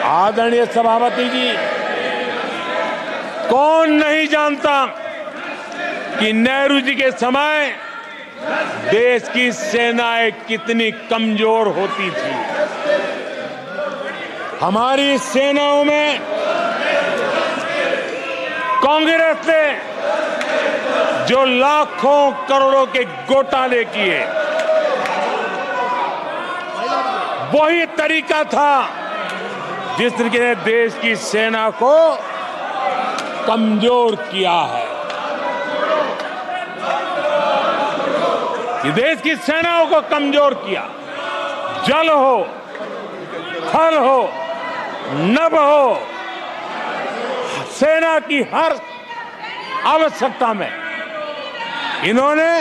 आदरणीय सभापति जी, कौन नहीं जानता कि नेहरू जी के समय देश की सेनाएं कितनी कमजोर होती थी। हमारी सेनाओं में कांग्रेस ने जो लाखों करोड़ों के घोटाले किए, वही तरीका था जिस तरीके ने देश की सेना को कमजोर किया है। कि देश की सेनाओं को कमजोर किया। जल हो, थल हो, नभ हो, सेना की हर आवश्यकता में इन्होंने,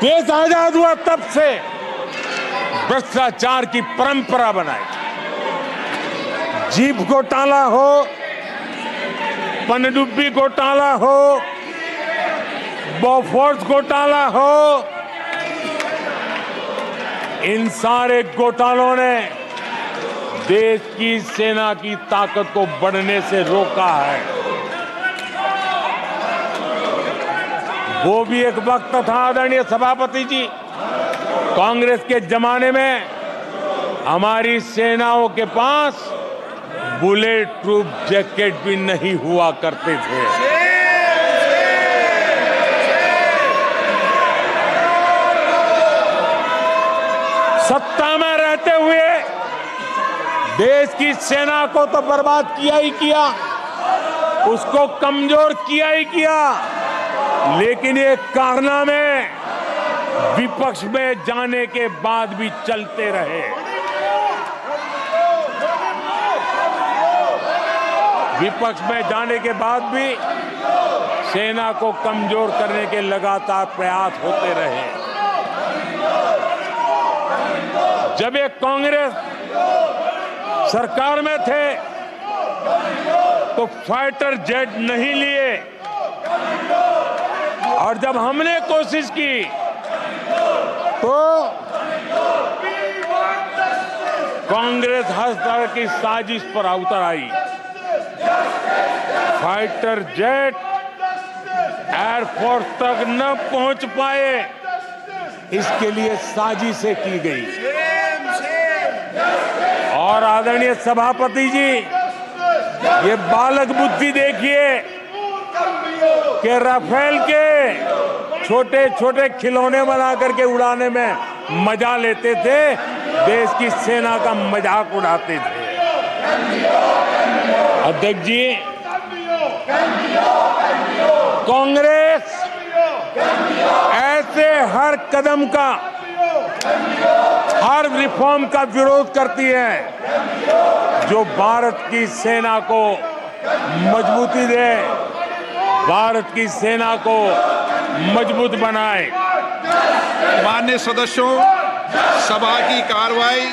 देश आजाद हुआ तब से भ्रष्टाचार की परंपरा बनाई। जीप घोटाला हो, पनडुब्बी घोटाला हो, बोफोर्स घोटाला हो, इन सारे घोटालों ने देश की सेना की ताकत को बढ़ने से रोका है। वो भी एक वक्त था आदरणीय सभापति जी, कांग्रेस के जमाने में हमारी सेनाओं के पास बुलेट प्रूफ जैकेट भी नहीं हुआ करते थे। सत्ता में रहते हुए देश की सेना को तो बर्बाद किया ही किया, उसको कमजोर किया ही किया, लेकिन ये कारनामे विपक्ष में जाने के बाद भी चलते रहे। विपक्ष में जाने के बाद भी सेना को कमजोर करने के लगातार प्रयास होते रहे। जब ये कांग्रेस सरकार में थे तो फाइटर जेट नहीं लिए, और जब हमने कोशिश की तो कांग्रेस हर तरह की साजिश पर उतर आई। फाइटर जेट एयरफोर्स तक न पहुंच पाए, इसके लिए साजिशें की गई। और आदरणीय सभापति जी, ये बालक बुद्धि देखिए कि राफेल के छोटे छोटे खिलौने बना करके उड़ाने में मजा लेते थे, देश की सेना का मजाक उड़ाते थे। अध्यक्ष जी, कांग्रेस ऐसे हर कदम का, हर रिफॉर्म का विरोध करती है जो भारत की सेना को मजबूती दे, भारत की सेना को मजबूत बनाए। माननीय सदस्यों, सभा की कार्रवाई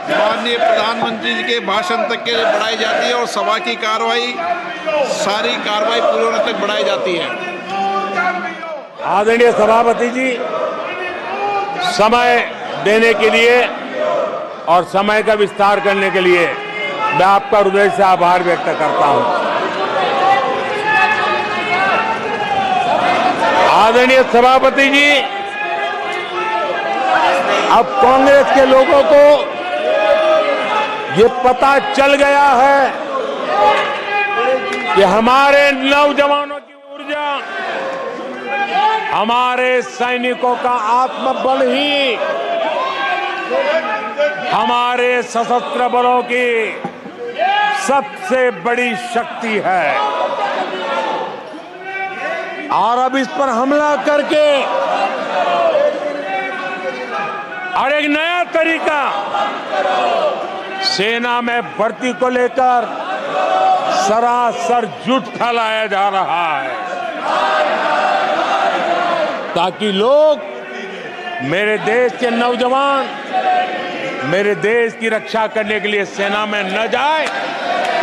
माननीय प्रधानमंत्री जी के भाषण तक के लिए बढ़ाई जाती है और सभा की कार्रवाई सारी कार्रवाई पूरी होने तक बढ़ाई जाती है। आदरणीय सभापति जी, समय देने के लिए और समय का विस्तार करने के लिए मैं आपका हृदय से आभार व्यक्त करता हूं। आदरणीय सभापति जी, अब कांग्रेस के लोगों को ये पता चल गया है कि हमारे नौजवानों की ऊर्जा, हमारे सैनिकों का आत्मबल ही हमारे सशस्त्र बलों की सबसे बड़ी शक्ति है। और अब इस पर हमला करके और एक नया तरीका सेना में भर्ती को लेकर सरासर झूठ फैलाया जा रहा है, ताकि लोग, मेरे देश के नौजवान मेरे देश की रक्षा करने के लिए सेना में न जाए,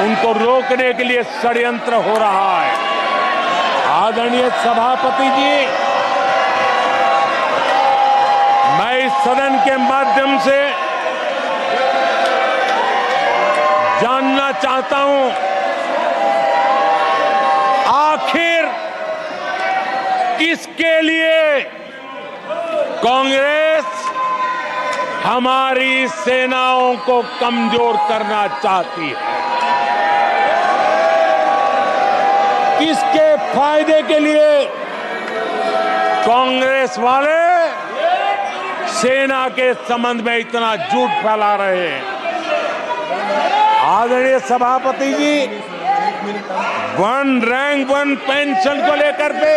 उनको रोकने के लिए षड्यंत्र हो रहा है। आदरणीय सभापति जी, मैं इस सदन के माध्यम से जानना चाहता हूं, आखिर किसके लिए कांग्रेस हमारी सेनाओं को कमजोर करना चाहती है? किसके फायदे के लिए कांग्रेस वाले सेना के संबंध में इतना झूठ फैला रहे हैं? आदरणीय सभापति जी, वन रैंक वन पेंशन को लेकर के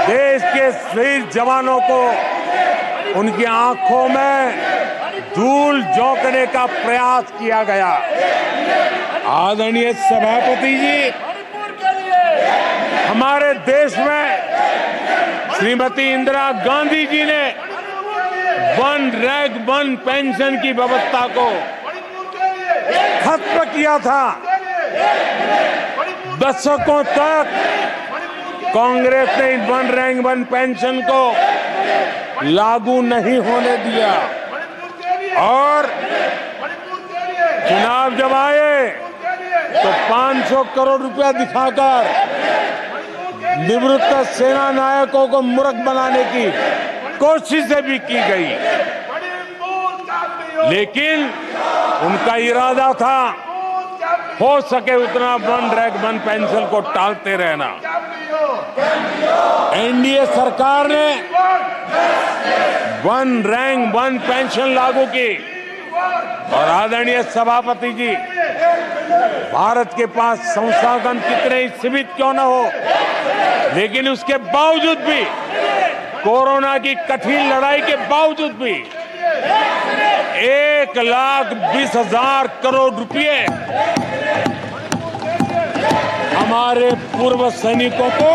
देश के शहीद जवानों को उनकी आंखों में धूल झोंकने का प्रयास किया गया। आदरणीय सभापति जी, हमारे देश में श्रीमती इंदिरा गांधी जी ने वन रैंक वन पेंशन की व्यवस्था को खत्म किया था। दशकों तक कांग्रेस ने वन रैंक वन पेंशन को लागू नहीं होने दिया और चुनाव जब आए तो 500 करोड़ रुपया दिखाकर निवृत्त सेना नायकों को मूर्ख बनाने की कोशिशें भी की गई, लेकिन उनका इरादा था हो सके उतना वन रैंक वन पेंशन को टालते रहना। एनडीए सरकार ने वन रैंक वन पेंशन लागू की और आदरणीय सभापति जी, भारत के पास संसाधन कितने ही सीमित क्यों न हो, लेकिन उसके बावजूद भी, कोरोना की कठिन लड़ाई के बावजूद भी 1,20,000 करोड़ रुपए हमारे पूर्व सैनिकों को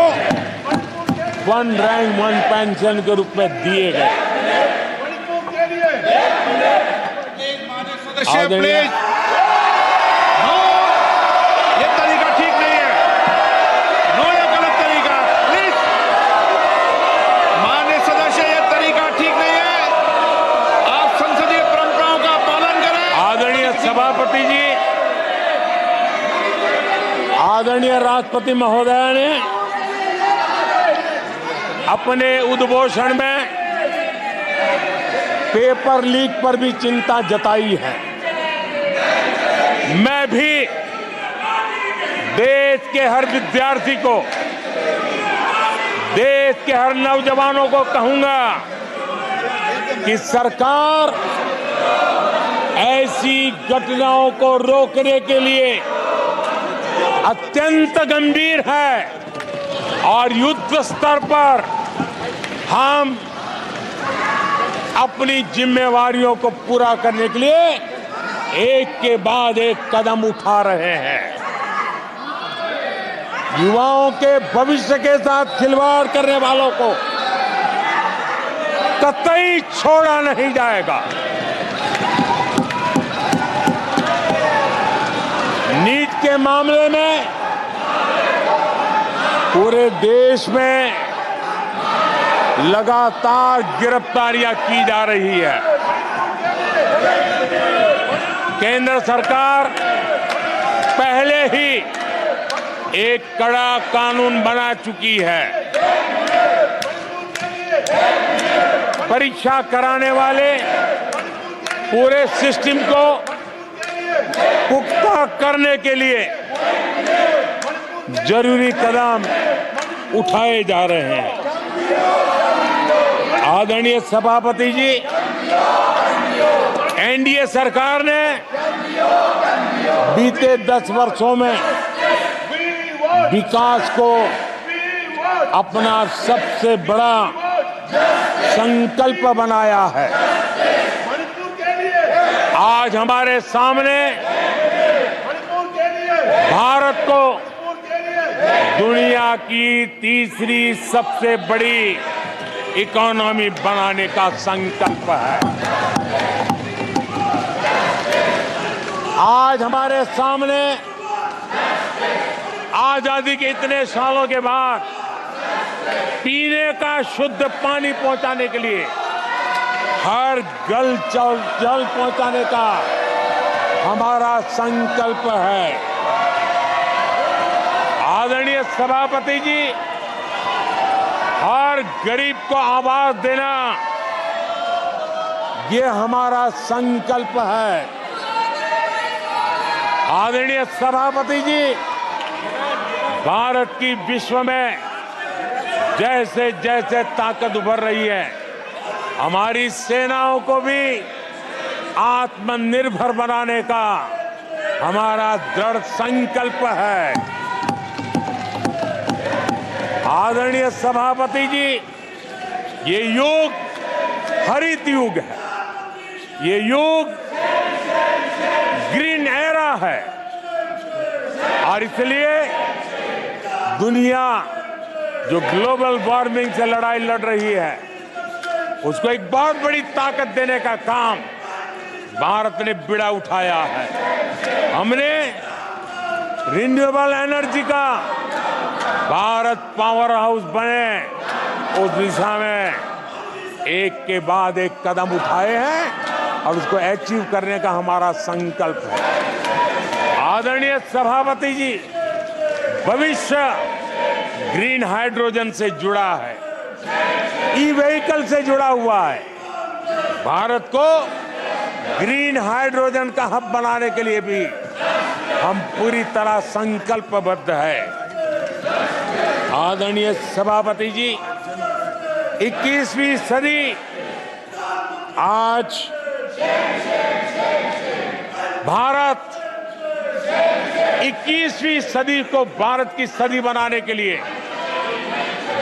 वन रैंक वन पेंशन के रूप में दिए गए। सदस्य प्लीज, नो, ये तरीका ठीक नहीं है। नो, ये गलत तरीका, प्लीज। माननीय सदस्य, ये तरीका ठीक नहीं है। आप संसदीय परंपराओं का पालन करें। आदरणीय सभापति जी, आदरणीय राष्ट्रपति महोदय ने अपने उद्घोषण में पेपर लीक पर भी चिंता जताई है। मैं भी देश के हर विद्यार्थी को, देश के हर नौजवानों को कहूंगा कि सरकार ऐसी घटनाओं को रोकने के लिए अत्यंत गंभीर है और युद्ध स्तर पर हम अपनी जिम्मेवारियों को पूरा करने के लिए एक के बाद एक कदम उठा रहे हैं। युवाओं के भविष्य के साथ खिलवाड़ करने वालों को कतई छोड़ा नहीं जाएगा। नीट के मामले में पूरे देश में लगातार गिरफ्तारियां की जा रही है। केंद्र सरकार पहले ही एक कड़ा कानून बना चुकी है। परीक्षा कराने वाले पूरे सिस्टम को पुख्ता करने के लिए जरूरी कदम उठाए जा रहे हैं। आदरणीय सभापति जी, एनडीए सरकार ने बीते 10 वर्षों में विकास को अपना सबसे बड़ा संकल्प बनाया है। आज हमारे सामने भारत को दुनिया की तीसरी सबसे बड़ी इकोनॉमी बनाने का संकल्प है। आज हमारे सामने आजादी के इतने सालों के बाद पीने का शुद्ध पानी पहुंचाने के लिए हर जल पहुंचाने का हमारा संकल्प है। आदरणीय सभापति जी, हर गरीब को आवाज देना ये हमारा संकल्प है। आदरणीय सभापति जी, भारत की विश्व में जैसे जैसे ताकत उभर रही है, हमारी सेनाओं को भी आत्मनिर्भर बनाने का हमारा दृढ़ संकल्प है। आदरणीय सभापति जी, ये युग हरित युग है, ये युग ग्रीन एरा है और इसलिए दुनिया जो ग्लोबल वार्मिंग से लड़ाई लड़ रही है उसको एक बहुत बड़ी ताकत देने का काम भारत ने बीड़ा उठाया है। हमने रिन्यूएबल एनर्जी का भारत पावर हाउस बने उस दिशा में एक के बाद एक कदम उठाए हैं और उसको अचीव करने का हमारा संकल्प है। आदरणीय सभापति जी, भविष्य ग्रीन हाइड्रोजन से जुड़ा है, ई व्हीकल से जुड़ा हुआ है। भारत को ग्रीन हाइड्रोजन का हब बनाने के लिए भी हम पूरी तरह संकल्पबद्ध है। आदरणीय सभापति जी, 21वीं सदी आज भारत 21वीं सदी को भारत की सदी बनाने के लिए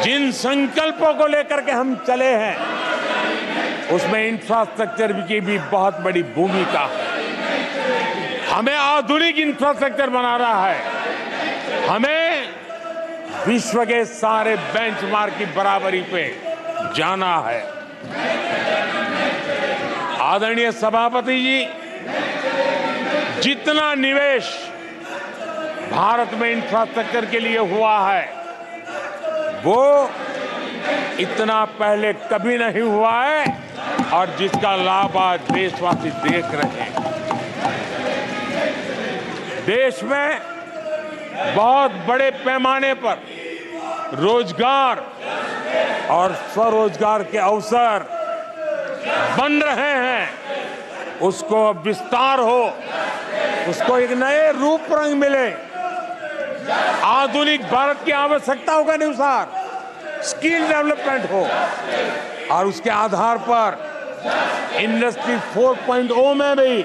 जिन संकल्पों को लेकर के हम चले हैं, उसमें इंफ्रास्ट्रक्चर की भी बहुत बड़ी भूमिका है। हमें आधुनिक इंफ्रास्ट्रक्चर बनाना है। हमें विश्व के सारे बेंचमार्क की बराबरी पे जाना है। आदरणीय सभापति जी, जितना निवेश भारत में इंफ्रास्ट्रक्चर के लिए हुआ है, वो इतना पहले कभी नहीं हुआ है और जिसका लाभ आज देशवासी देख रहे हैं। देश में बहुत बड़े पैमाने पर रोजगार और स्वरोजगार के अवसर बन रहे हैं। उसको विस्तार हो, उसको एक नए रूप रंग मिले, आधुनिक भारत की आवश्यकताओं के अनुसार स्किल डेवलपमेंट हो और उसके आधार पर इंडस्ट्री 4.0 में भी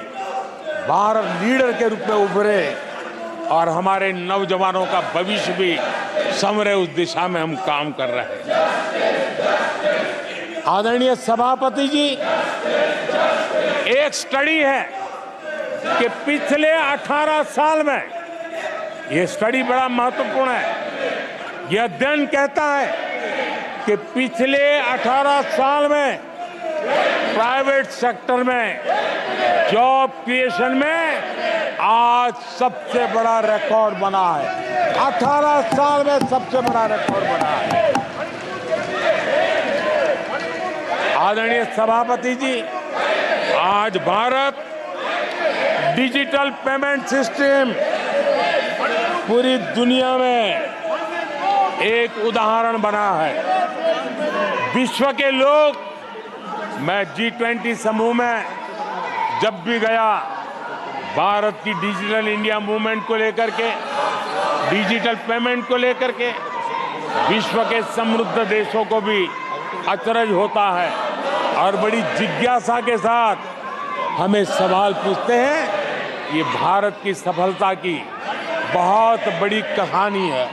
भारत लीडर के रूप में उभरे और हमारे नौजवानों का भविष्य भी संवरे। उस दिशा में हम काम कर रहे हैं। आदरणीय सभापति जी, एक स्टडी है कि पिछले 18 साल में, यह स्टडी बड़ा महत्वपूर्ण है। यह अध्ययन कहता है कि पिछले 18 साल में प्राइवेट सेक्टर में जॉब क्रिएशन में आज सबसे बड़ा रिकॉर्ड बना है। 18 साल में सबसे बड़ा रिकॉर्ड बना है। आदरणीय सभापति जी, आज भारत डिजिटल पेमेंट सिस्टम पूरी दुनिया में एक उदाहरण बना है। विश्व के लोग, मैं G20 समूह में जब भी गया, भारत की डिजिटल इंडिया मूवमेंट को लेकर के, डिजिटल पेमेंट को लेकर के विश्व के समृद्ध देशों को भी अचरज होता है और बड़ी जिज्ञासा के साथ हमें सवाल पूछते हैं। ये भारत की सफलता की बहुत बड़ी कहानी है।